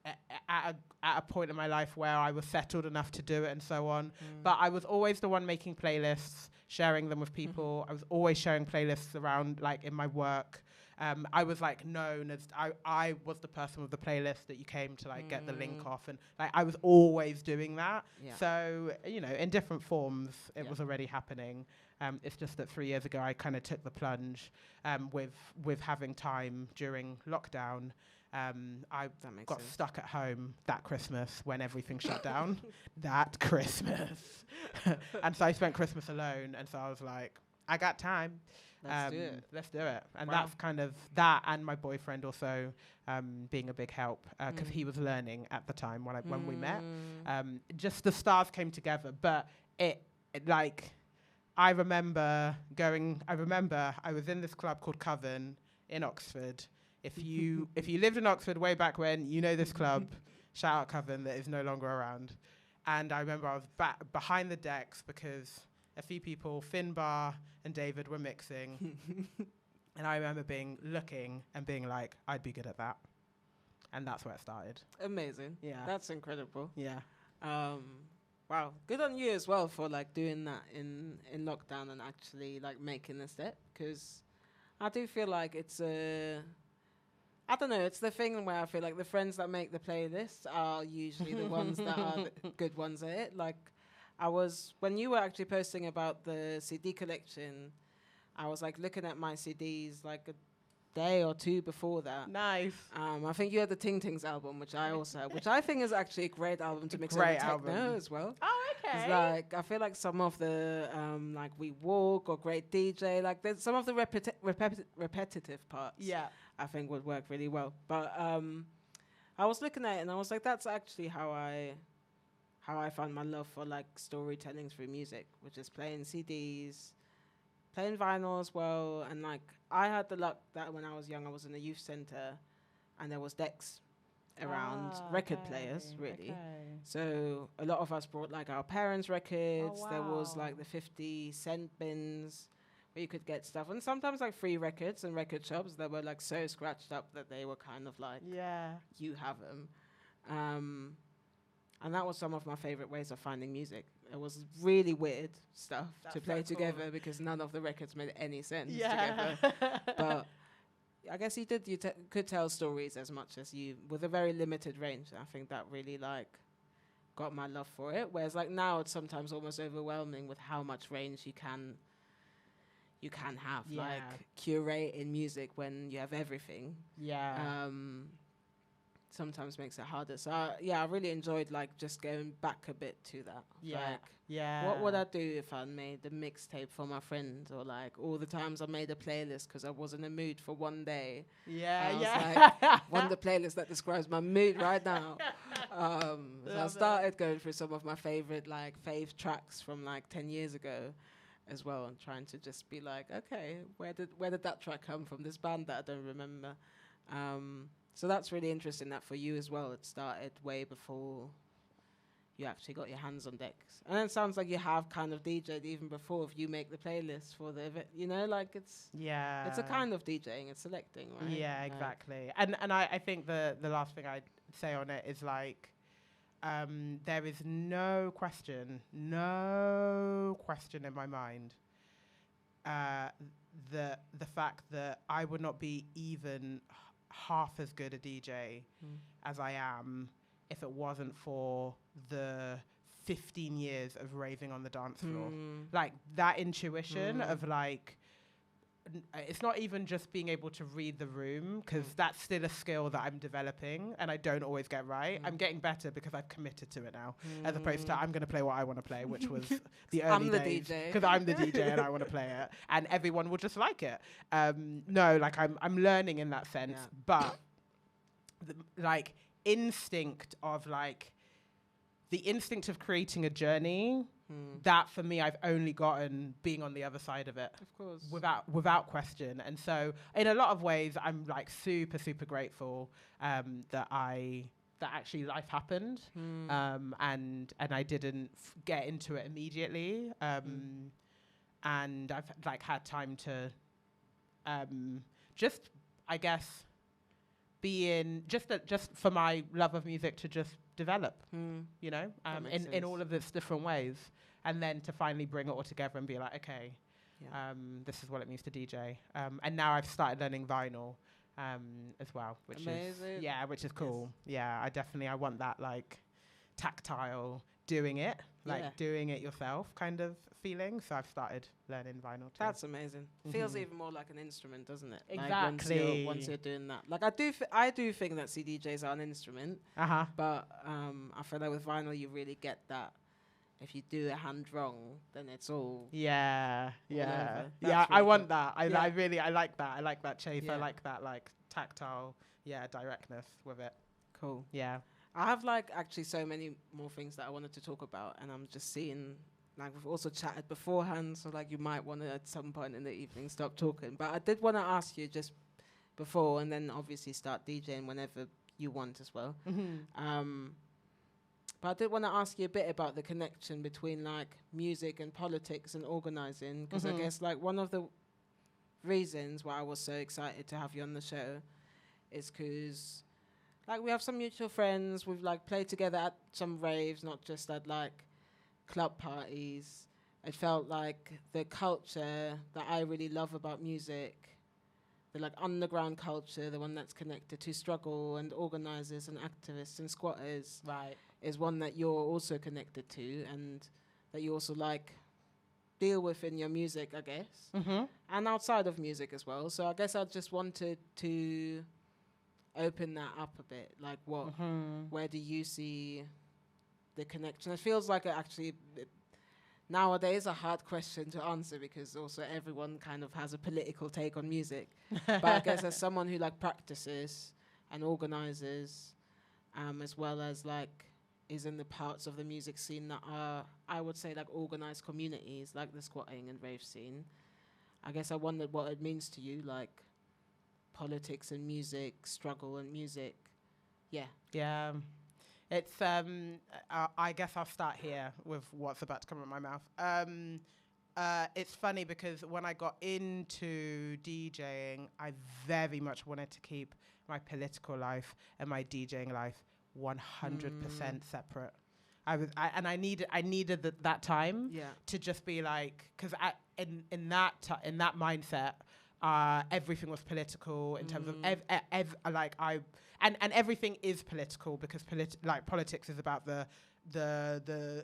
at a point in my life where I was settled enough to do it and so on. But I was always the one making playlists, sharing them with people. I was always sharing playlists around, like, in my work. I was like known as I was the person with the playlist that you came to like get the link off, and like I was always doing that. So in different forms it was already happening. It's just that 3 years ago I kind of took the plunge with having time during lockdown. I got stuck at home that Christmas when everything shut down. That Christmas. And so I spent Christmas alone, and so I was like, I got time. Let's do it. And that's kind of that, and my boyfriend also being a big help, because he was learning at the time when we met. Just the stars came together, but it like I remember I was in this club called Coven in Oxford. If you lived in Oxford way back when, you know this club. Shout out Coven, that is no longer around. And I remember I was behind the decks because a few people, Finbar and David, were mixing. And I remember looking and being like, I'd be good at that. And that's where it started. Amazing. Yeah. That's incredible. Yeah. Wow. Good on you as well for like doing that in lockdown and actually like making the step, because I do feel like it's I don't know, it's the thing where I feel like the friends that make the playlists are usually the ones that are the good ones at it. Like, when you were actually posting about the CD collection, I was like looking at my CDs like a day or two before that. Nice. I think you had the Ting Tings album, which I also have, which I think is actually a great album to mix in Great techno album. as well. Oh, okay. It's like, I feel like some of the like We Walk or Great DJ, like there's some of the repetitive parts. Yeah. I think would work really well. But I was looking at it and I was like, that's actually how I found my love for like storytelling through music, which is playing CDs, playing vinyl as well. And like I had the luck that when I was young, I was in a youth center and there was decks around record players, really. Okay. So a lot of us brought like our parents' records. Oh, There was wow. like the 50-cent bins where you could get stuff, and sometimes like free records and record shops that were like so scratched up that they were kind of like, Yeah. you have them. And that was some of my favorite ways of finding music. It was really weird stuff to That's play so together cool. because none of the records made any sense Yeah. together. But I guess you could tell stories as much as you, with a very limited range. I think that really like got my love for it. Whereas like now it's sometimes almost overwhelming with how much range you can have. Yeah. Like curating music when you have everything. Yeah. Sometimes makes it harder. So I really enjoyed like just going back a bit to that. Yeah. Like, Yeah. what would I do if I made a mixtape for my friends, or like all the times I made a playlist because I was in a mood for one day. Yeah. I was Yeah. like, one of the playlists that describes my mood right now. So I started going through some of my favorite like fave tracks from like 10 years ago as well, and trying to just be like, okay, where did that track come from? This band that I don't remember. So that's really interesting that for you as well, it started way before you actually got your hands on decks. And it sounds like you have kind of DJed even before, if you make the playlist for the event, you know, like it's a kind of DJing, it's selecting, right? Yeah, Like, exactly. And I think the last thing I'd say on it is like, there is no question in my mind, the fact that I would not be even half as good a DJ as I am if it wasn't for the 15 years of raving on the dance floor. Like that intuition of like, it's not even just being able to read the room, because that's still a skill that I'm developing and I don't always get right. I'm getting better because I've committed to it now, as opposed to I'm going to play what I want to play, which was the early I'm the days. DJ. Because I'm the DJ and I want to play it, and everyone will just like it. No, like I'm learning in that sense, but like instinct of like the instinct of creating a journey. That for me, I've only gotten being on the other side of it, of course, without question. And so, in a lot of ways, I'm like super grateful that actually life happened, and I didn't get into it immediately, and I've like had time to just, I guess, be in just for my love of music to just develop, you know, in all of its different ways. And then to finally bring it all together and be like, okay, this is what it means to DJ. And now I've started learning vinyl as well, which which is cool. Yes. Yeah, I want that like tactile doing it yourself kind of feeling. So I've started learning vinyl too. That's amazing. Feels even more like an instrument, doesn't it? Exactly. Like once you're doing that. Like I do think that CDJs are an instrument. But I feel like with vinyl you really get that. If you do a hand wrong, then it's all I really want that. I like that. I like that chase. I like that like tactile directness with it. Cool. Yeah. I have like actually so many more things that I wanted to talk about, and I'm just seeing like we've also chatted beforehand, so like you might want to at some point in the evening stop talking. But I did want to ask you just before, and then obviously start DJing whenever you want as well. But I did want to ask you a bit about the connection between like music and politics and organizing, because I guess like one of the reasons why I was so excited to have you on the show is because like we have some mutual friends, we've like played together at some raves, not just at like club parties. It felt like the culture that I really love about music, the like underground culture, the one that's connected to struggle and organizers and activists and squatters, Right. is one that you're also connected to and that you also like deal with in your music, I guess, and outside of music as well. So I guess I just wanted to open that up a bit. Like where do you see the connection? It feels like nowadays a hard question to answer because also everyone kind of has a political take on music. But I guess as someone who like practices and organizes, as well as like is in the parts of the music scene that are, I would say, like organized communities, like the squatting and rave scene, I guess I wondered what it means to you, like politics and music, struggle and music. Yeah. It's I guess I'll start here with what's about to come out of my mouth. It's funny because when I got into DJing, I very much wanted to keep my political life and my DJing life 100% separate. I needed that time to just be like, because in that mindset, everything was political in terms of and everything is political because politics is about the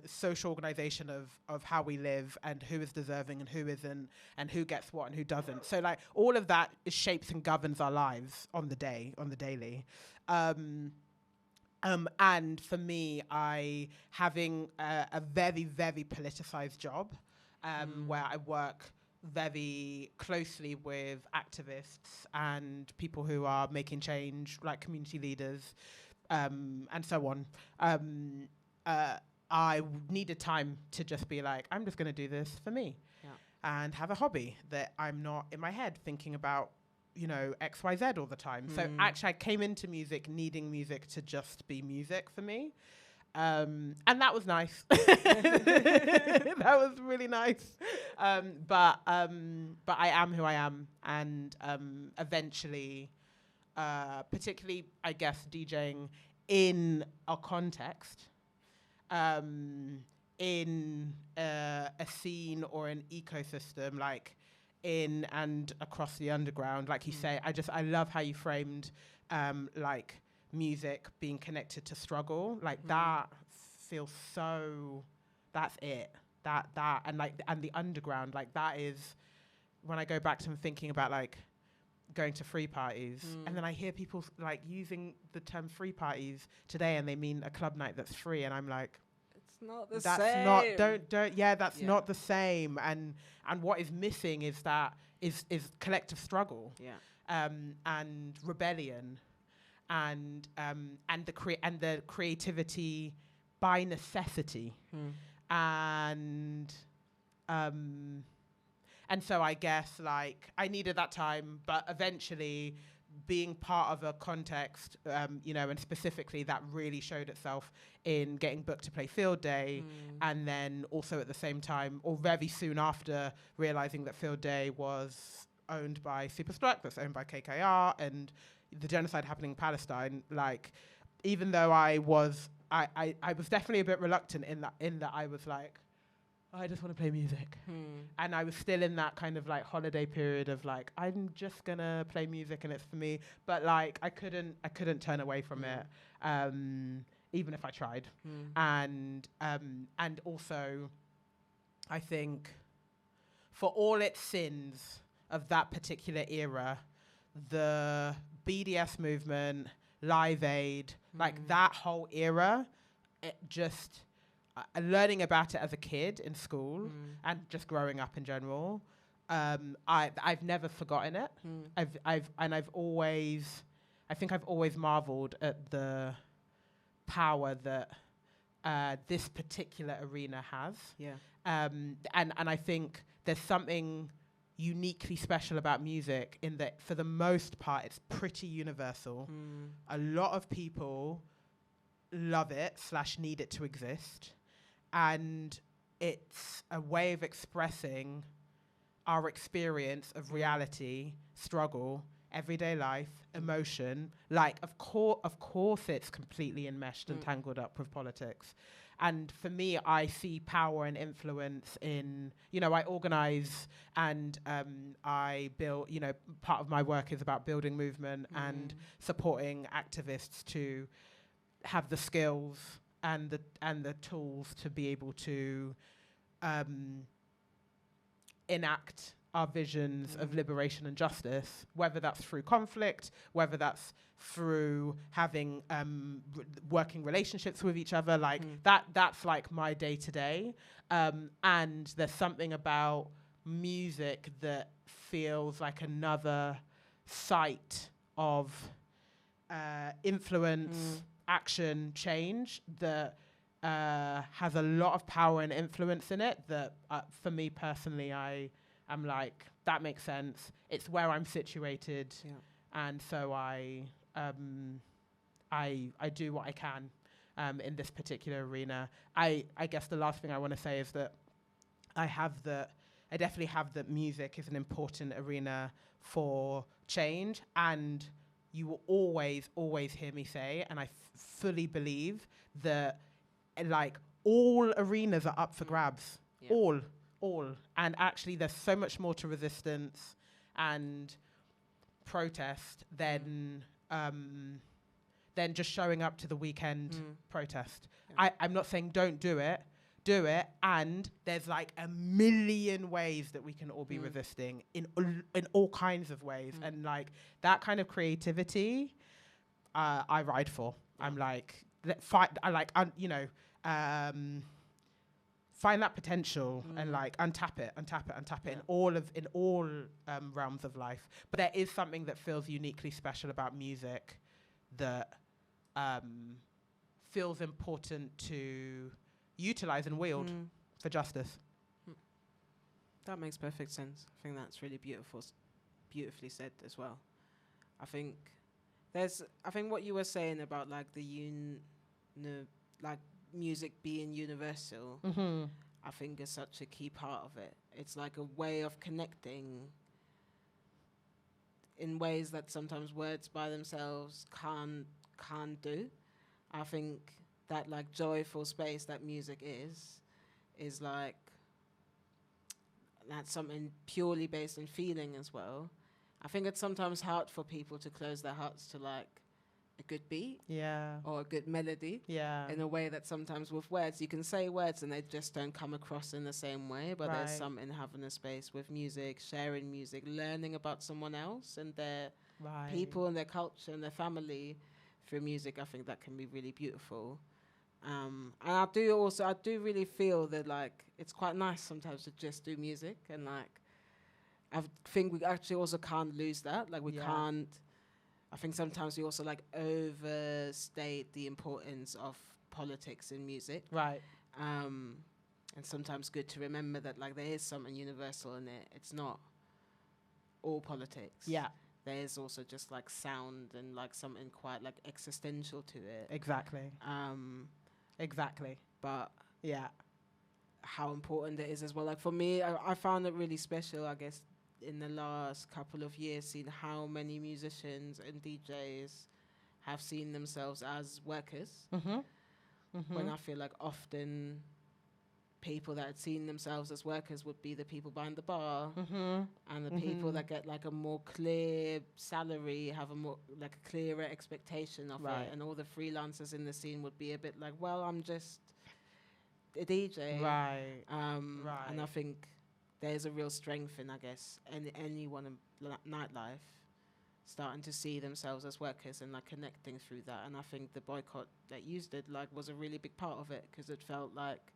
social organization of how we live and who is deserving and who isn't and who gets what and who doesn't. So like all of that shapes and governs our lives on the daily. And for me, having a very, very politicized job where I work very closely with activists and people who are making change, like community leaders, and so on. I needed time to just be like, I'm just going to do this for me and have a hobby that I'm not in my head thinking about, X, Y, Z all the time. So actually I came into music needing music to just be music for me. And that was nice. That was really nice. But I am who I am. And eventually, particularly, I guess, DJing in a context, in a scene or an ecosystem, like in and across the underground, like you say, I love how you framed, like music being connected to struggle, like that feels so, that's it, that and like and the underground, like that is when I go back to thinking about like going to free parties, and then I hear people like using the term free parties today, and they mean a club night that's free, and I'm like, it's not the that's same. That's not the same. And what is missing is that is collective struggle, and rebellion, and the creativity by necessity, and so I guess like I needed that time, but eventually being part of a context, and specifically that really showed itself in getting booked to play Field Day, and then also at the same time, or very soon after, realizing that Field Day was owned by Superstruck, that's owned by KKR, and the genocide happening in Palestine. Like, even though I was definitely a bit reluctant in that I was like, I just want to play music. And I was still in that kind of like holiday period of like, I'm just gonna play music and it's for me. But like, I couldn't turn away from it, even if I tried. And also, I think for all its sins of that particular era, the BDS movement, Live Aid, like that whole era, it just, learning about it as a kid in school and just growing up in general, I've never forgotten it. I've always marveled at the power that this particular arena has. And I think there's something uniquely special about music in that, for the most part, it's pretty universal. A lot of people love it / need it to exist. And it's a way of expressing our experience of reality, struggle, everyday life, emotion. Like, of course it's completely enmeshed and tangled up with politics. And for me, I see power and influence in, I organize and I build, part of my work is about building movement and supporting activists to have the skills and the tools to be able to enact our visions of liberation and justice, whether that's through conflict, whether that's through having working relationships with each other, like that's like my day to day. And there's something about music that feels like another site of influence, action, change that has a lot of power and influence in it that for me personally, I'm like, that makes sense. It's where I'm situated. And so I do what I can in this particular arena. I guess the last thing I want to say is that I definitely have that music is an important arena for change, and you will always hear me say, and I fully believe that like all arenas are up for grabs. All. And actually there's so much more to resistance and protest than just showing up to the weekend protest. I'm not saying don't do it, and there's like a million ways that we can all be resisting in all kinds of ways, and like that kind of creativity, I ride for. I'm like, find that potential and like untap it in all realms of life. But there is something that feels uniquely special about music that feels important to utilize and wield for justice. That makes perfect sense. I think that's really beautifully said as well. I think what you were saying about like like music being universal, I think is such a key part of it. It's like a way of connecting in ways that sometimes words by themselves can't do. I think that like joyful space that music is like, that's something purely based on feeling as well. I think it's sometimes hard for people to close their hearts to like a good beat or a good melody in a way that sometimes with words you can say words and they just don't come across in the same way, but there's something having a space with music, sharing music, learning about someone else and their people and their culture and their family through music. I think that can be really beautiful. And I do really feel that like it's quite nice sometimes to just do music, and like I think we actually also can't lose that. Like we can't. I think sometimes we also like overstate the importance of politics in music. Right. And sometimes good to remember that like there is something universal in it. It's not all politics. Yeah. There is also just like sound and like something quite like existential to it. Exactly. Exactly. But yeah, how important it is as well. Like for me, I found it really special, I guess, in the last couple of years, seeing how many musicians and DJs have seen themselves as workers. When I feel like often people that had seen themselves as workers would be the people behind the bar, and the people that get like a more clear salary, have a more like a clearer expectation of it, and all the freelancers in the scene would be a bit like, well, I'm just a DJ, and I think there's a real strength in, I guess, anyone in nightlife starting to see themselves as workers and like connecting through that. And I think the boycott that you did like was a really big part of it, because it felt like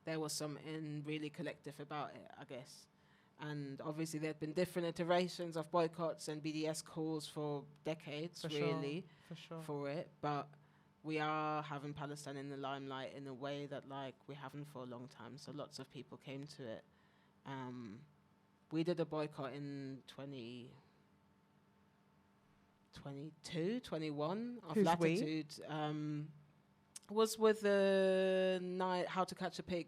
there was something really collective about it, I guess. And obviously there had been different iterations of boycotts and BDS calls for decades, for it. But we are having Palestine in the limelight in a way that like we haven't for a long time. So lots of people came to it. We did a boycott in 2022, 21 of Who's Latitude. Was with the night How to Catch a Pig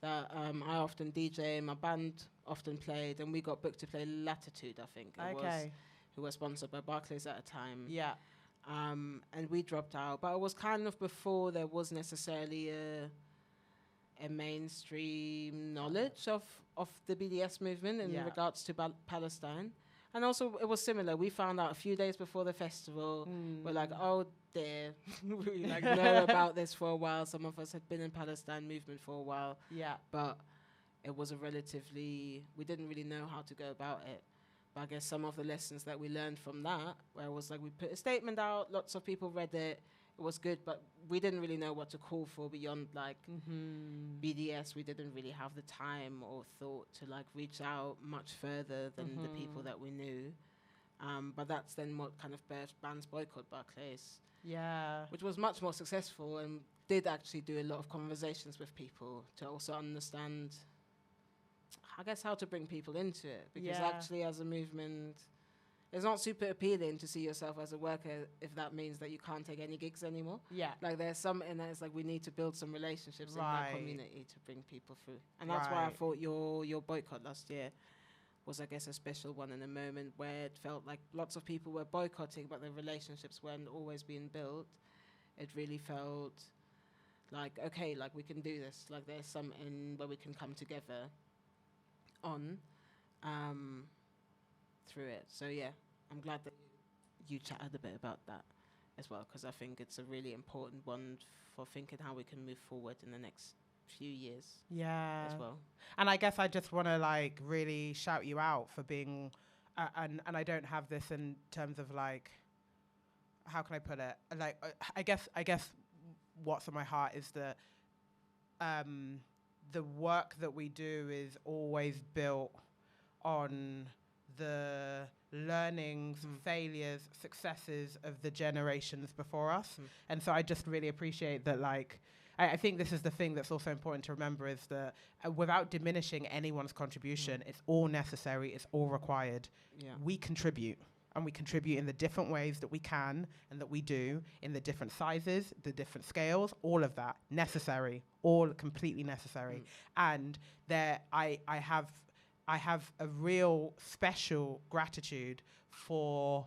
that I often DJ and my band often played, and we got booked to play Latitude, I think it was, who was sponsored by Barclays at a time. Yeah. And we dropped out, but it was kind of before there was necessarily a mainstream knowledge of the BDS movement in regards to Palestine. And also it was similar. We found out a few days before the festival. We're like, oh dear, we like know about this for a while. Some of us had been in Palestine movement for a while. Yeah. But it was we didn't really know how to go about it. But I guess some of the lessons that we learned from that, where it was like we put a statement out, lots of people read it, it was good, but we didn't really know what to call for beyond like BDS. We didn't really have the time or thought to like reach out much further than the people that we knew. But that's then what kind of birthed Bands Boycott Barclays. Yeah. Which was much more successful and did actually do a lot of conversations with people to also understand, I guess, how to bring people into it. Because actually as a movement, it's not super appealing to see yourself as a worker if that means that you can't take any gigs anymore. Yeah. Like there's something that's like we need to build some relationships in that community to bring people through. And that's why I thought your boycott last year was, I guess, a special one in a moment where it felt like lots of people were boycotting, but the relationships weren't always being built. It really felt like, okay, like we can do this. Like there's something where we can come together on. through it. So yeah, I'm glad that you chatted a bit about that as well, because I think it's a really important one for thinking how we can move forward in the next few years as well. And I guess I just want to like really shout you out for being, and I don't have this in terms of like, how can I put it? Like, I guess what's on my heart is that the work that we do is always built on the learnings, failures, successes of the generations before us. And so I just really appreciate that, like, I think this is the thing that's also important to remember is that without diminishing anyone's contribution, it's all necessary, it's all required. We contribute. And we contribute in the different ways that we can and that we do, in the different sizes, the different scales, all of that, necessary, all completely necessary. And there, I have a real special gratitude for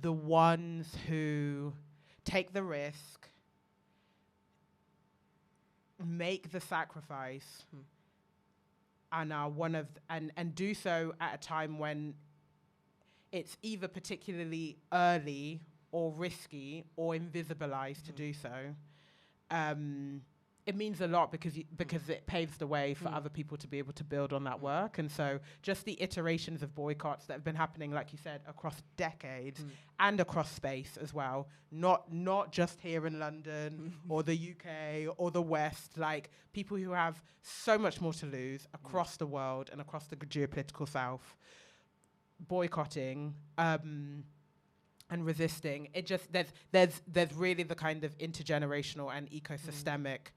the ones who take the risk, make the sacrifice, and are and do so at a time when it's either particularly early or risky or invisibilized to do so. It means a lot because it paves the way for other people to be able to build on that work. And so just the iterations of boycotts that have been happening, like you said, across decades and across space as well, not just here in London or the UK or the West, like people who have so much more to lose across the world and across the geopolitical South, boycotting and resisting. It just there's really the kind of intergenerational and ecosystemic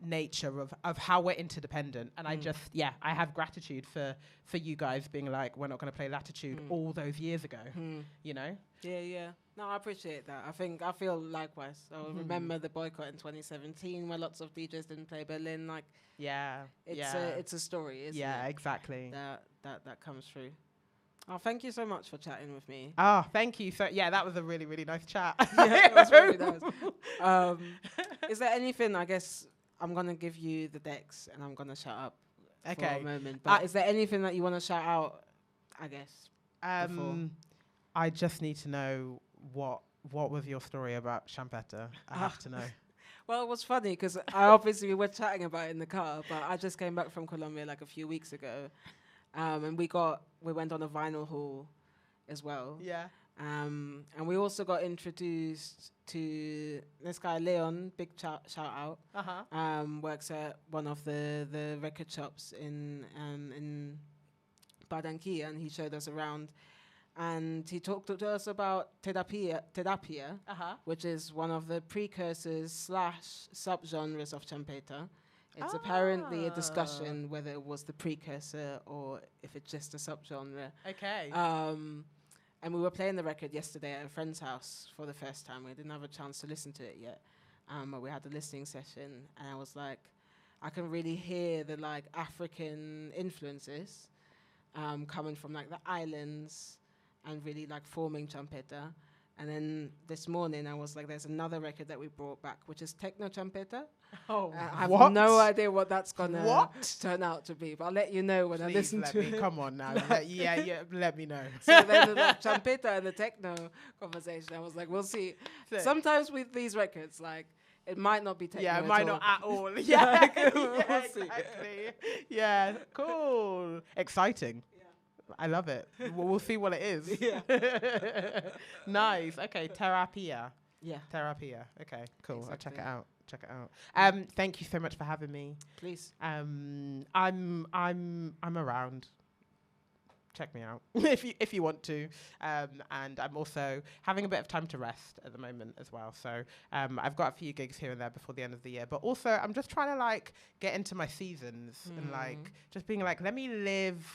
nature of how we're interdependent. And I have gratitude for you guys being like, we're not going to play Latitude all those years ago, you know? Yeah. No, I appreciate that. I feel likewise. I remember the boycott in 2017 where lots of DJs didn't play Berlin. Like, it's a story, isn't it? Yeah, exactly. That comes through. Oh, thank you so much for chatting with me. Oh, thank you. So yeah, that was a really, really nice chat. Yeah, it was really nice. Is there anything, I guess, I'm going to give you the decks and I'm going to shut up for a moment. But is there anything that you want to shout out, I guess, before? I just need to know what was your story about Champetta? I have to know. Well, it was funny because we were chatting about it in the car, but I just came back from Colombia like a few weeks ago. And we went on a vinyl haul as well. Yeah. And we also got introduced to this guy, Leon, big shout out. Works at one of the record shops in Barranquilla, and he showed us around. And he talked to us about terapia, which is one of the precursors / subgenres of champeta. It's apparently a discussion whether it was the precursor or if it's just a subgenre. Okay. And we were playing the record yesterday at a friend's house for the first time. We didn't have a chance to listen to it yet. But we had a listening session, and I was like, I can really hear the like African influences coming from like the islands and really like forming champeta. And then this morning I was like, there's another record that we brought back, which is techno champeta. Oh, I have no idea what that's gonna turn out to be, but I'll let you know when I listen to it. Come on now. Let me know. So then the champeta and the techno conversation, I was like, we'll see. Sometimes with these records, like, it might not be techno. Yeah, it might not at all. We'll see. Exactly. Yeah, cool. Exciting. I love it. We'll see what it is. Yeah. Nice. Okay, terapia. Yeah. Terapia. Okay, cool. Exactly. I'll check it out. Thank you so much for having me. Please. I'm around. Check me out if you want to. And I'm also having a bit of time to rest at the moment as well. So I've got a few gigs here and there before the end of the year. But also I'm just trying to like get into my seasons and like just being like, let me live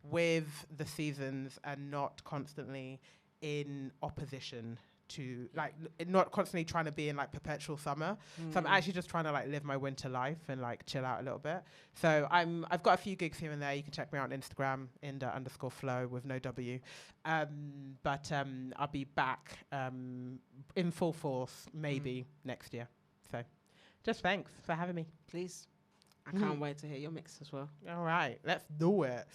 with the seasons and not constantly in opposition to like not constantly trying to be in like perpetual summer. So I'm actually just trying to like live my winter life and like chill out a little bit. So I've got a few gigs here and there. You can check me out on Instagram, Inda_flow with no W. But I'll be back in full force maybe next year. So just thanks for having me. Please. I can't wait to hear your mix as well. All right, let's do it.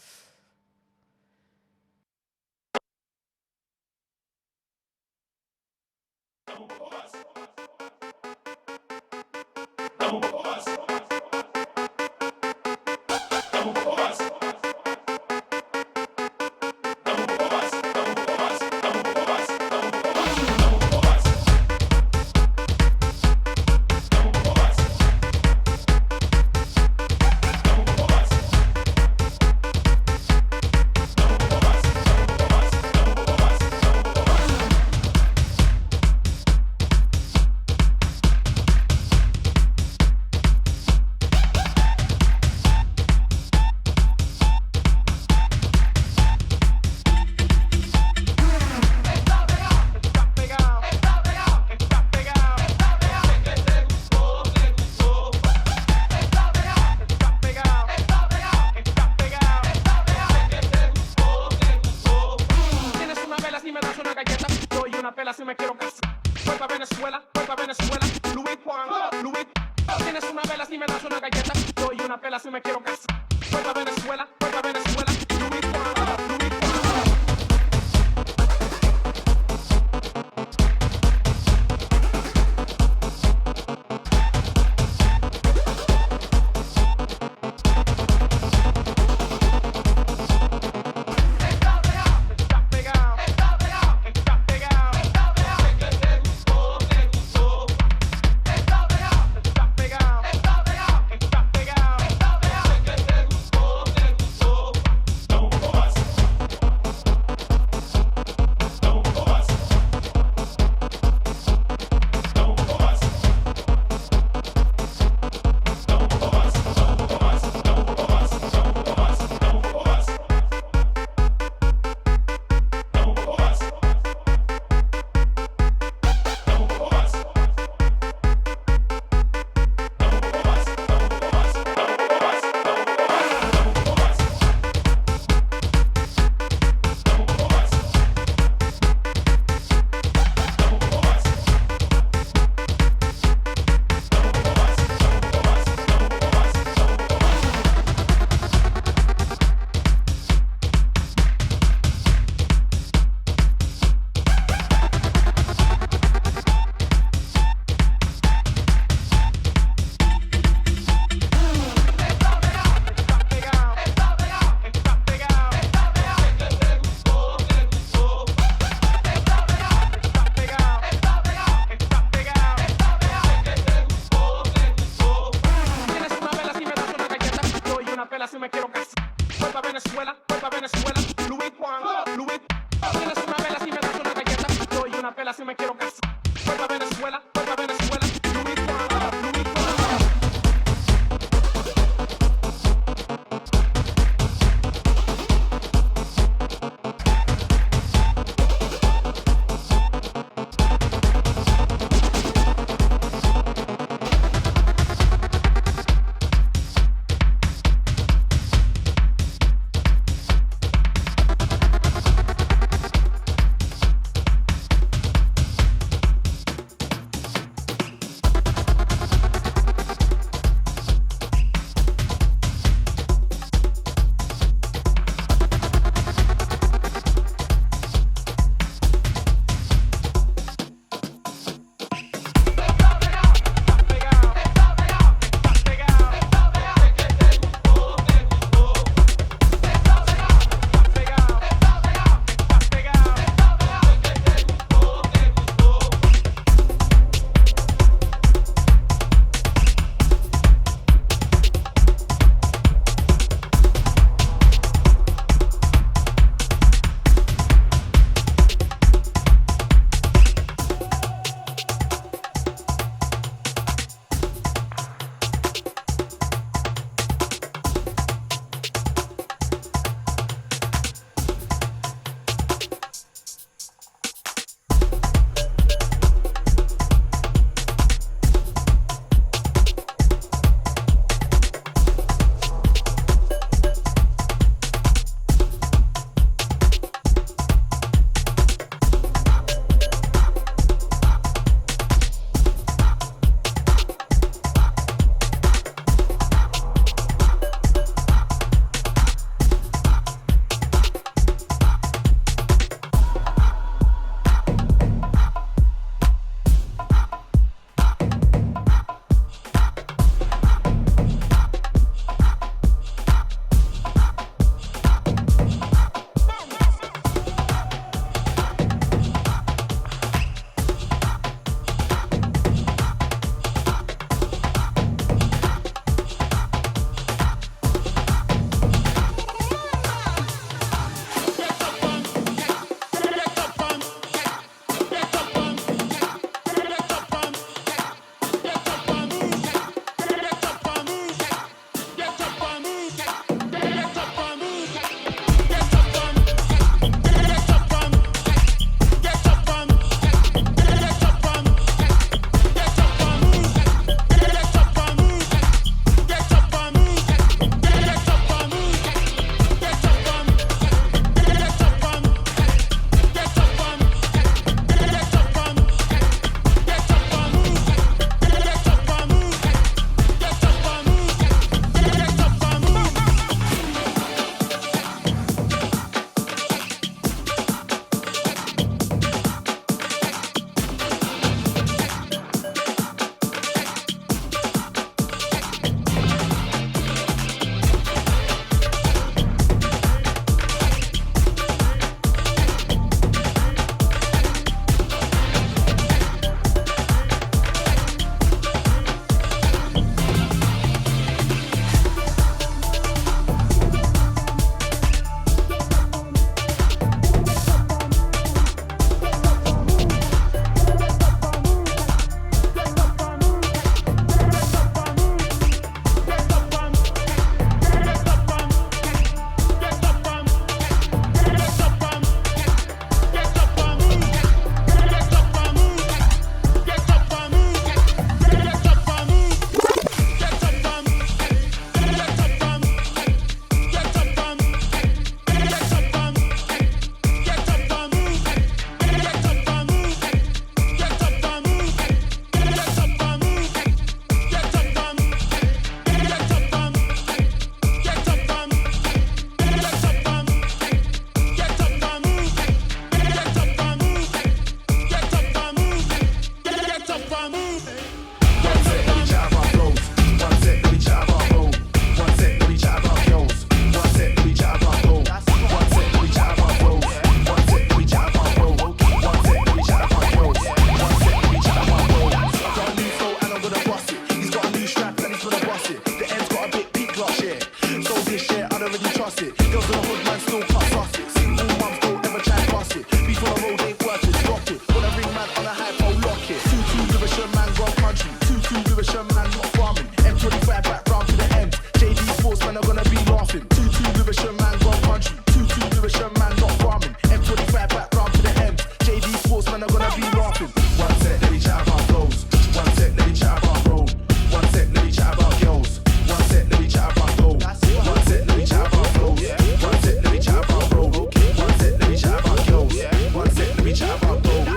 Lewisham man not farming. M25 back round to the end. JD Sports man are gonna be laughing. 2-2 Lewisham man gone country. 2-2 Lewisham man not farming. M25 back round to the end. JD Sports man are gonna be laughing. One sec, let me chat about flows. One sec, let me chat about road. One sec, let me chat about girls. One sec, let me chat about gold. One sec, let me chat about flows. One sec, let me chat about road. One sec, let me chat about girls. One sec, let me chat about gold.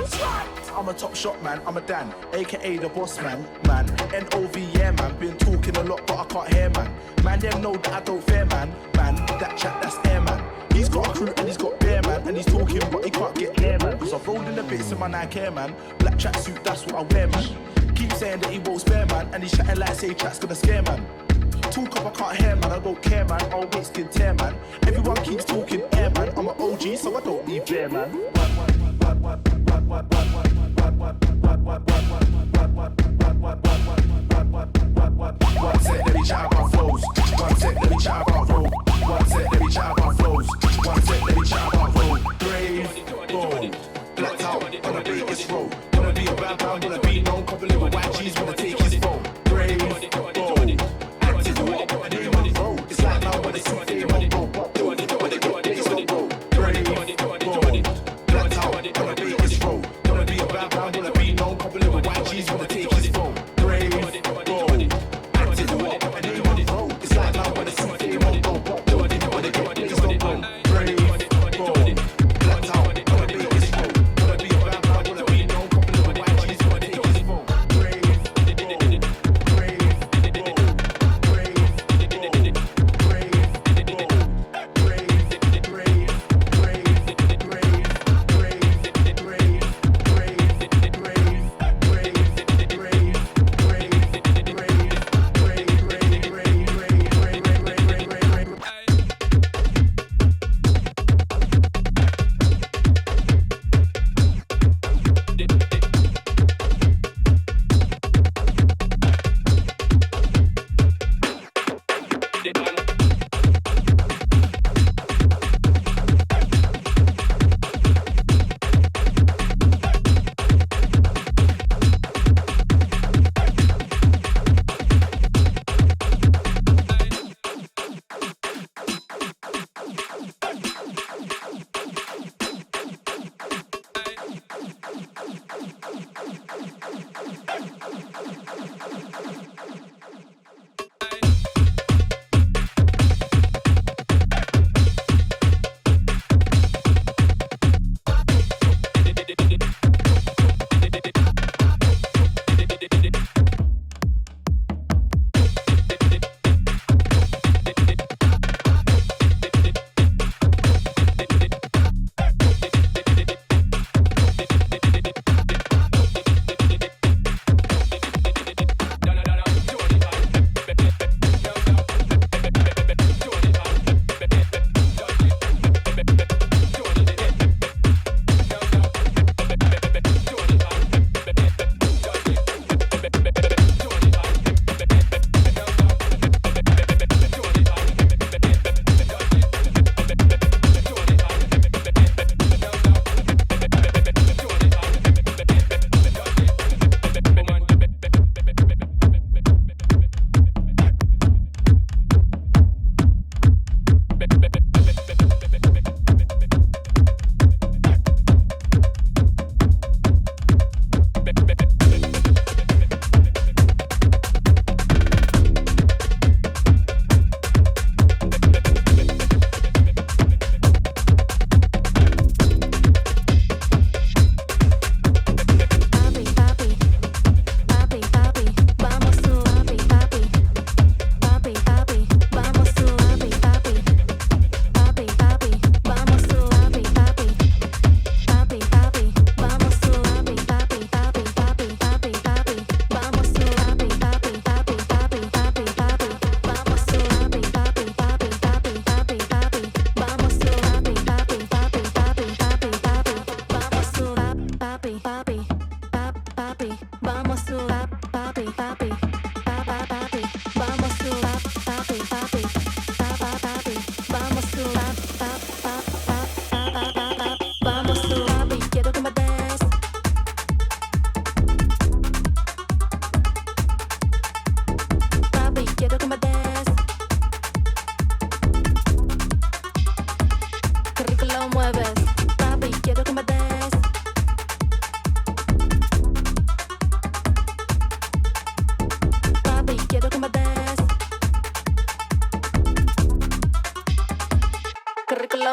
I'm a top shot man, I'm a Dan, aka the boss man, N-O-V, yeah man, been talking a lot but I can't hear man. Man, them know that I don't fear man, that chat that's air man. He's got a crew and he's got bear man, and he's talking but he can't get near man. Cause I've rolled in the bits in my Nike Air man, black tracksuit that's what I wear man. Keep saying that he won't spare man, and he's chatting like say chat's gonna scare man. Talk up I can't hear man, I don't care man, I'll wait skin tear man. Everyone keeps talking air man, I'm an OG so I don't need bear man. One sec, let me chat about flows. One sec, let me chat about road. One sec, let me chat about flows. One sec, let me chat about road. Brave, bold, blacked out on the biggest road. Wanna be a bad man, wanna be known. Couple little white G's wanna take his phone. Brave, bold, active, what? Name on the road. It's like now when they see fame on road. When they got days on road. Brave, bold, blacked out on the biggest road. Wanna be a bad man, wanna be known. Couple little white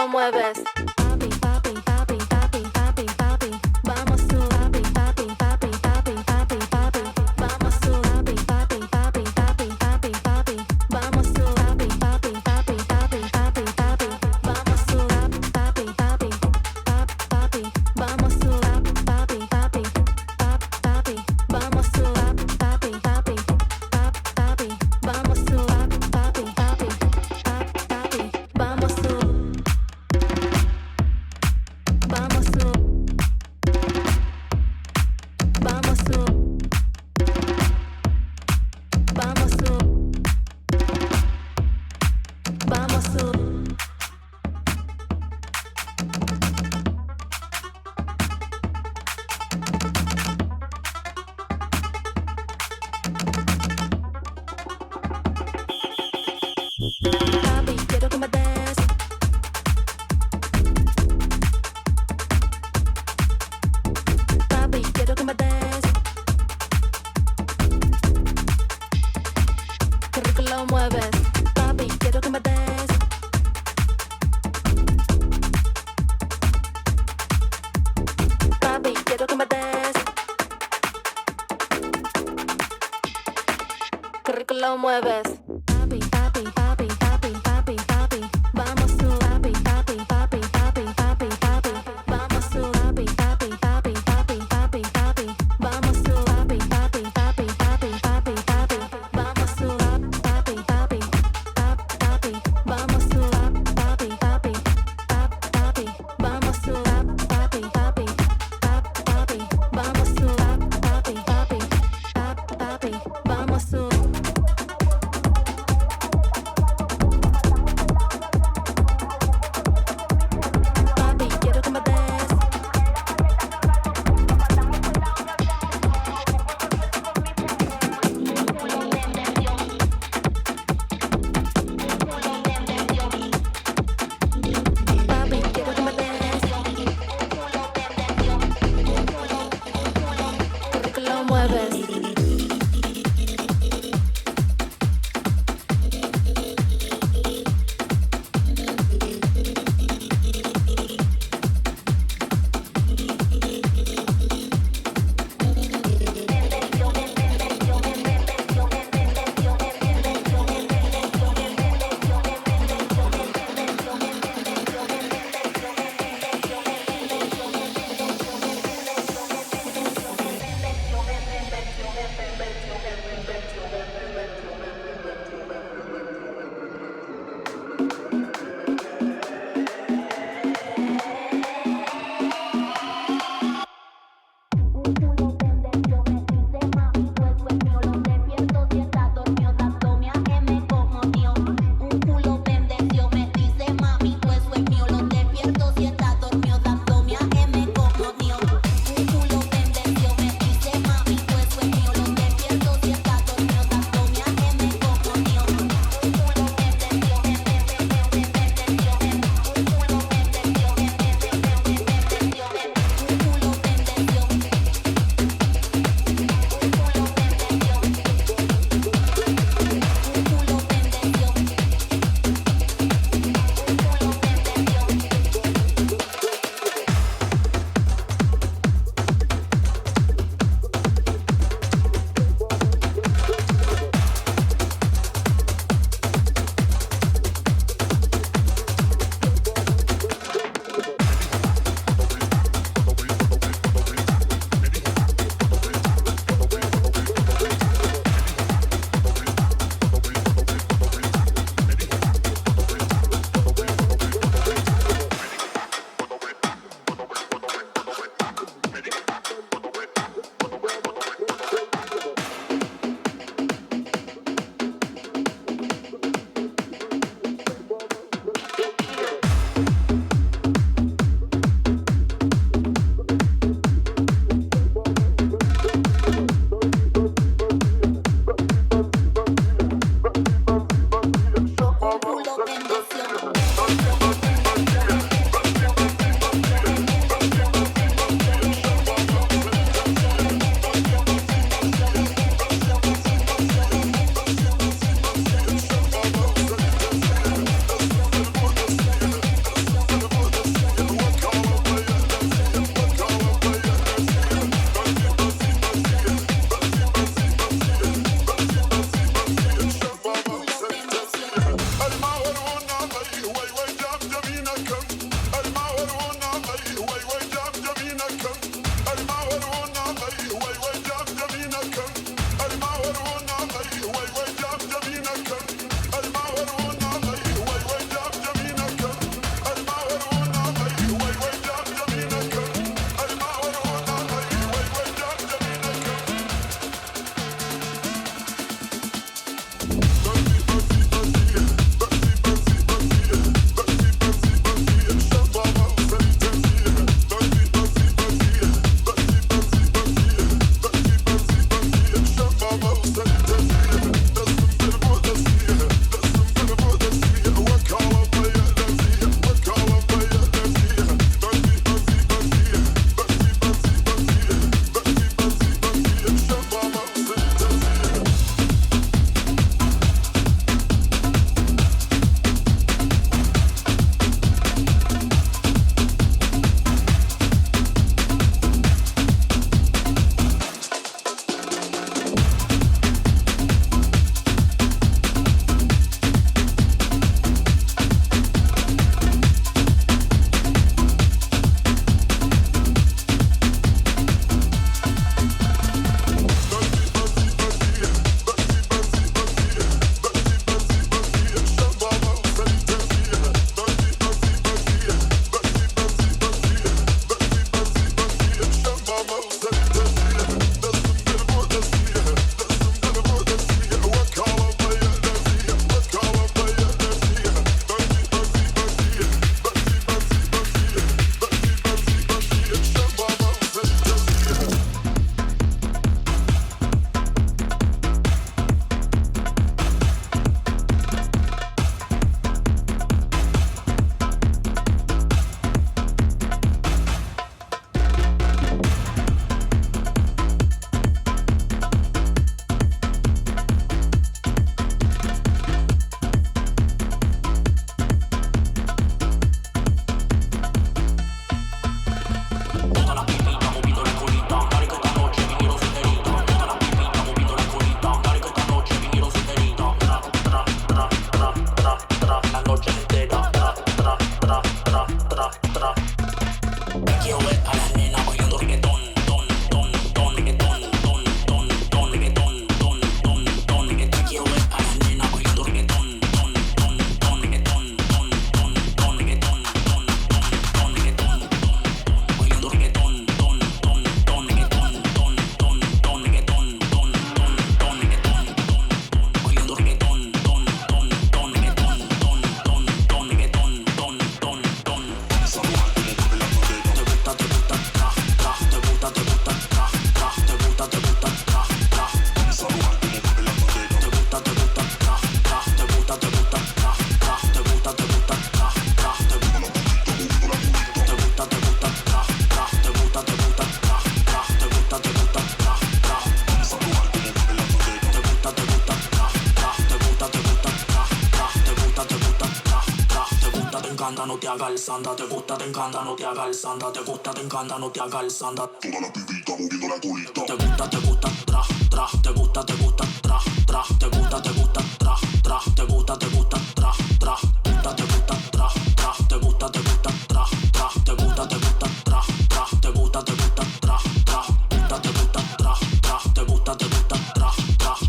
lo mueves. Papi, papi, papi, papi, papi, papi. Vamos tú, papi, papi, papi, papi, papi, papi. Vamos tú, papi, papi, papi, papi, papi, papi. Vamos tú, papi, papi, papi, papi, papi, papi. Vamos tú, papi, papi, papi, vamos tú, papi, papi, papi. Vamos tú, papi, papi, papi. Vamos tú, papi, papi, papi. Vamos tú. Vamos tú. Vamos tú. Vamos tú. Vamos tú. Papi, quiero que me des. Papi, quiero que me des. Qué rico lo mueves. Papi, quiero que me des. Papi, quiero que me des. Qué rico lo mueves. Papi, papi, papi, papi, papi, papi. Vamos tú, papi, papi, papi, papi, papi, papi. Vamos tú, papi, papi, papi, papi, papi, papi. Vamos tú, papi, papi, papi, papi, papi, papi. Vamos tú, papi, papi, papi. Vamos tú, papi, papi, papi. Vamos tú, papi, papi, papi. Vamos tú, papi, papi, papi. Vamos tú. encanta, no te haga el santa. Te gusta, te encanta, no te haga el santa. Te gusta, te encanta, no te haga el santa. Toda la pibita moviendo la colita. Te gusta, tra, tra. Te gusta, tra, tra. Te gusta, tra, tra. Te gusta, tra, tra. Te gusta, tra, tra. Te gusta, tra, tra. Te gusta, tra, tra. Te gusta, tra, tra. Te gusta, tra, tra.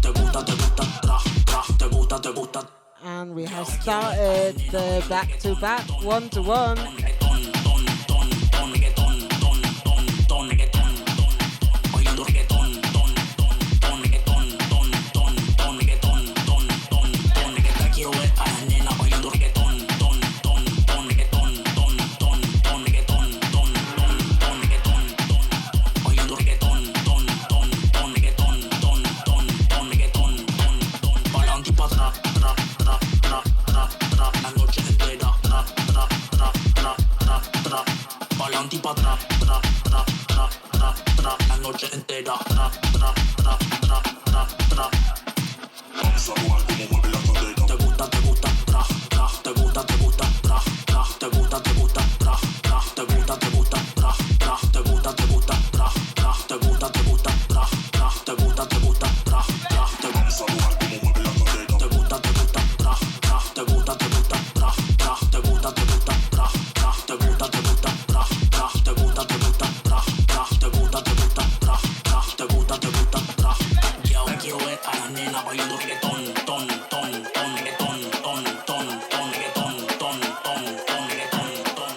Te gusta, tra, tra. Te gusta, te gusta. And we have started the back-to-back, one-to-one. La noche entera, tra, tra, tra, tra, tra, tra. Vamos a probar cómo mueve la cadera. Te gusta, tra, tra. Te gusta, tra, tra. Te gusta, tra, tra. Te gusta, tra, tra. Te gusta, tra, tra. Te gusta, tra, tra. Te gusta, tra, tra. Vamos a probar cómo mueve la cadera. Te gusta, tra, tra. Te gusta, tra, tra. Te gusta, tra, tra. Te gusta, tra, tra. Te gusta, tra, tra. Te gusta, tra, tra. Te gusta, tra. Yo quiero ver a la nena bailando reggaetón, ton, ton, ton, reggaetón, ton, ton, ton, reggaetón, ton, ton, ton, reggaetón, ton,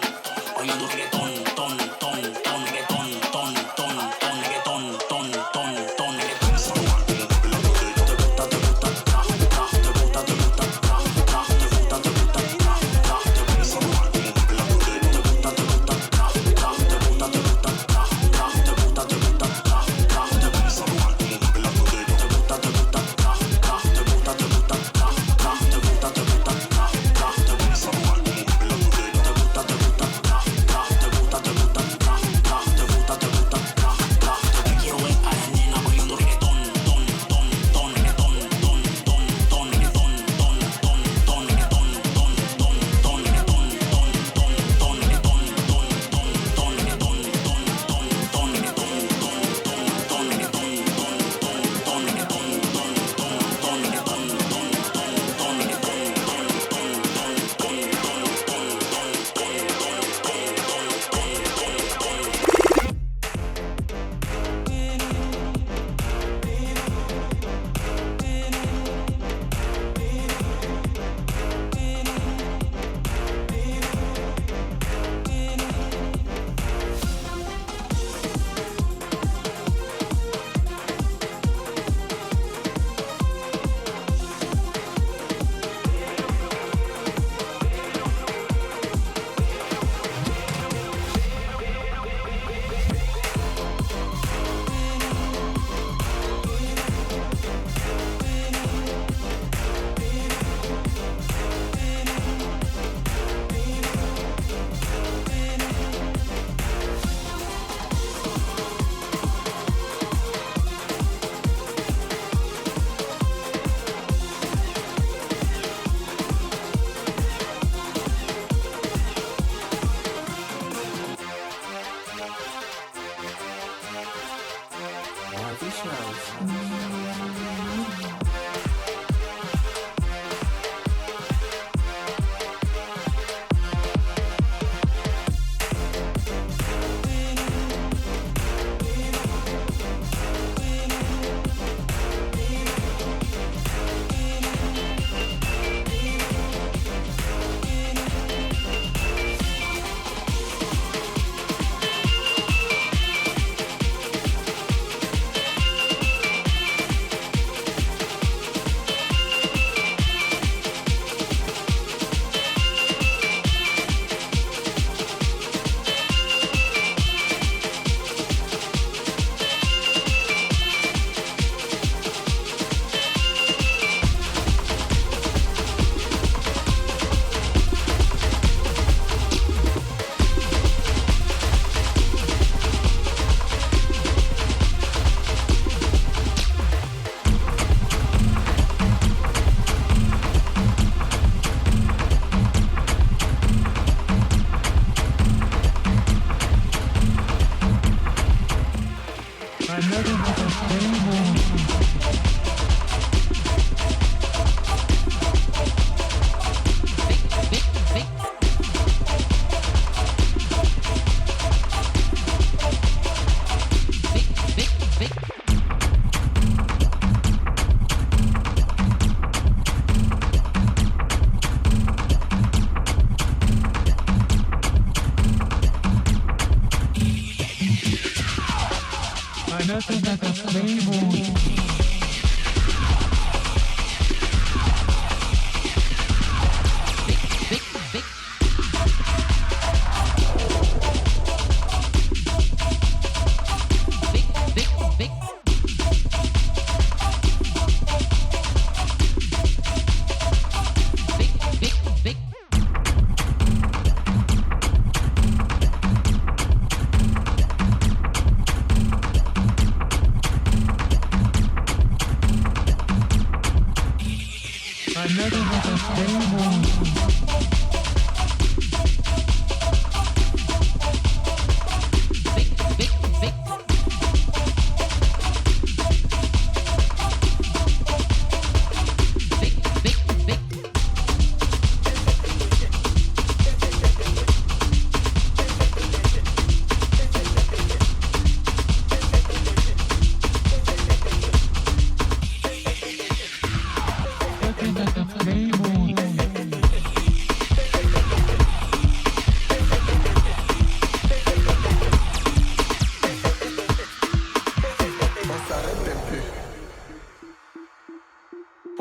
bailando reggaetón, ton, ton, ton, reggaetón, ton, ton, ton, reggaetón, ton, ton, ton, reggaetón. Te gusta, tra, tra. Te gusta, tra, tra. Te gusta, tra, tra. Te gusta, tra, tra. Te gusta,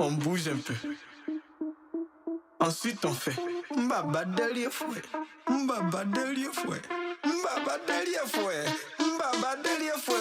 On bouge un peu. Ensuite on fait Mbaba derrière fouet, Mbaba derrière fouet, Mbaba derrière fouet, Mbaba derrière fouet.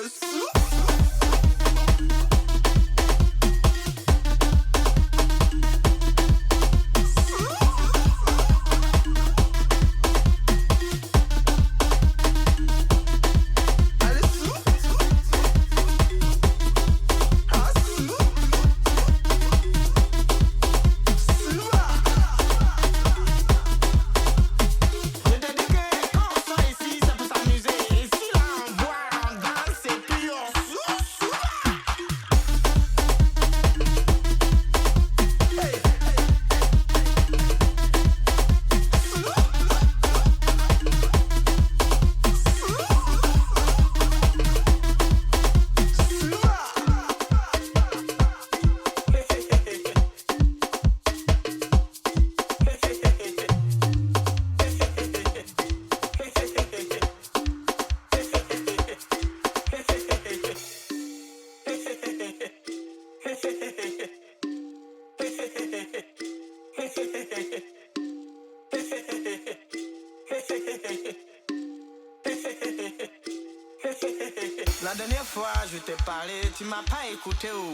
La dernière fois je t'ai parlé, tu m'as pas écouté ou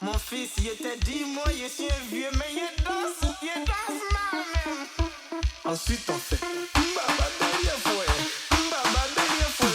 mon fils il était dit moi je suis un vieux mais il danse mal même. Ensuite on fait Mbaba derrière fouet, Mbaba derrière fouet.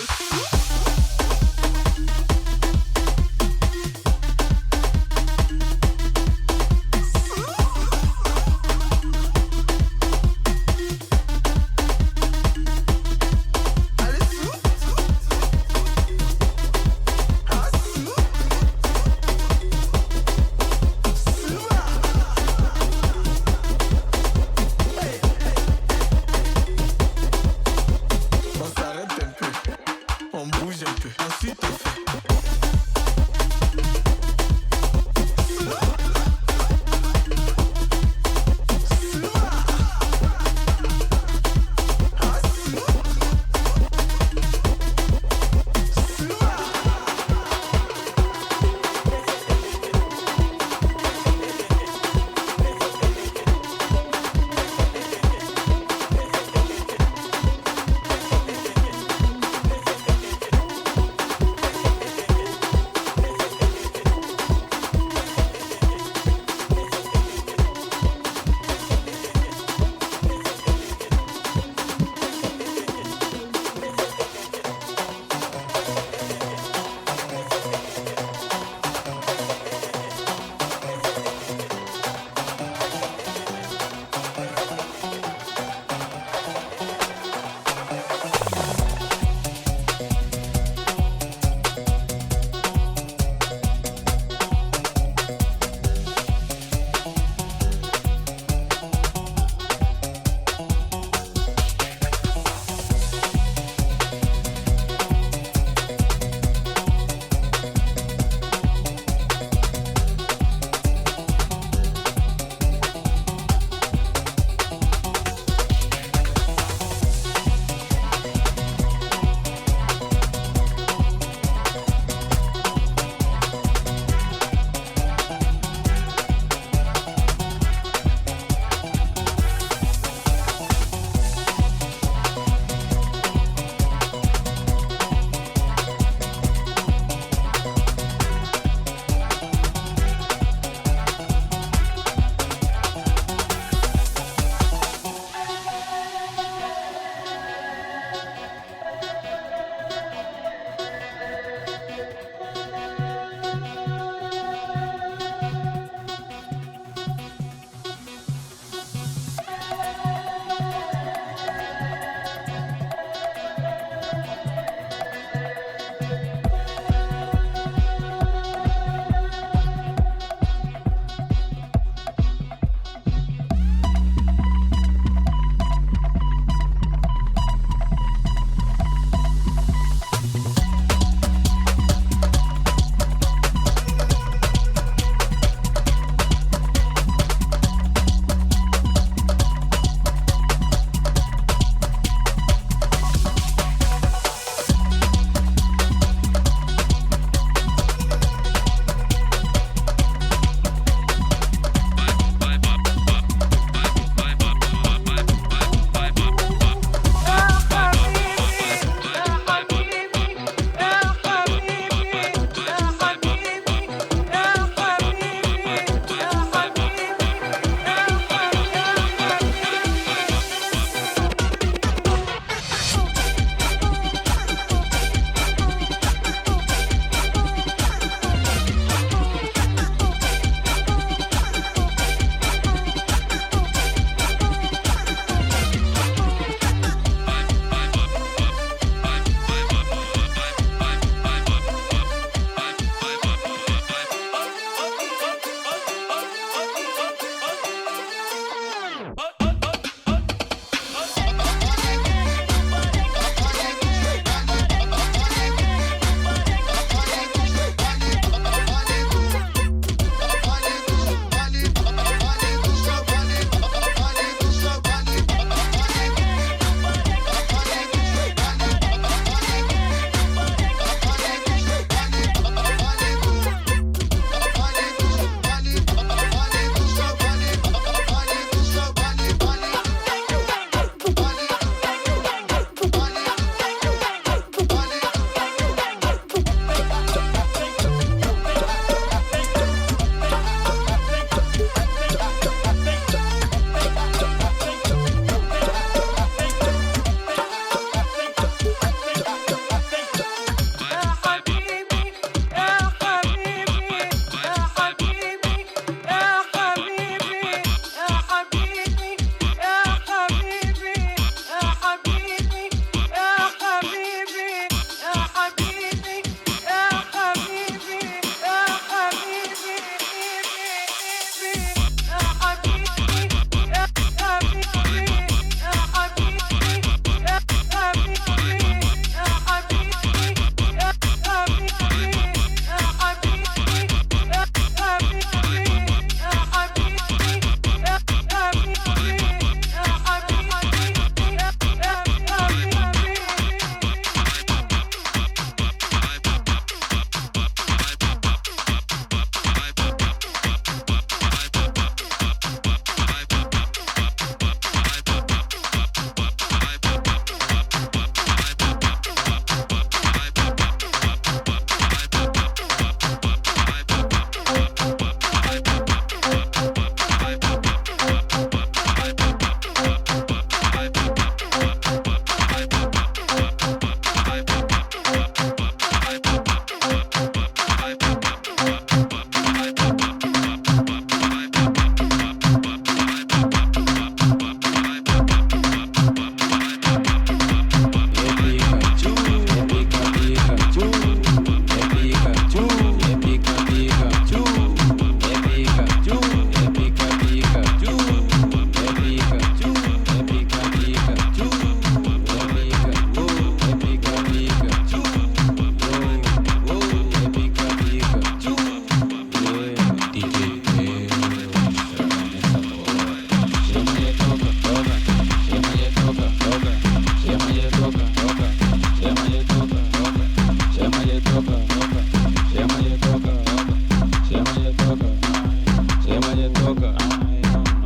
calle toca.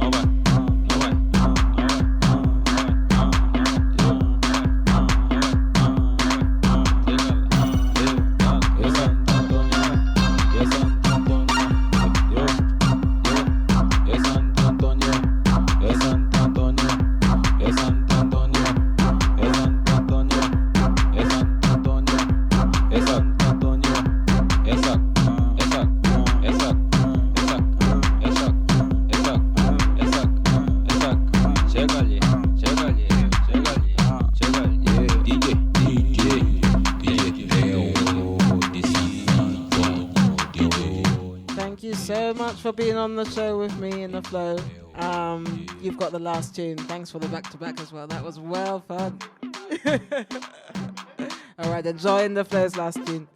No va, no va. For being on the show with me in the flow. You've got the last tune. Thanks for the back-to-back as well. That was well fun. All right, enjoying the flow's last tune.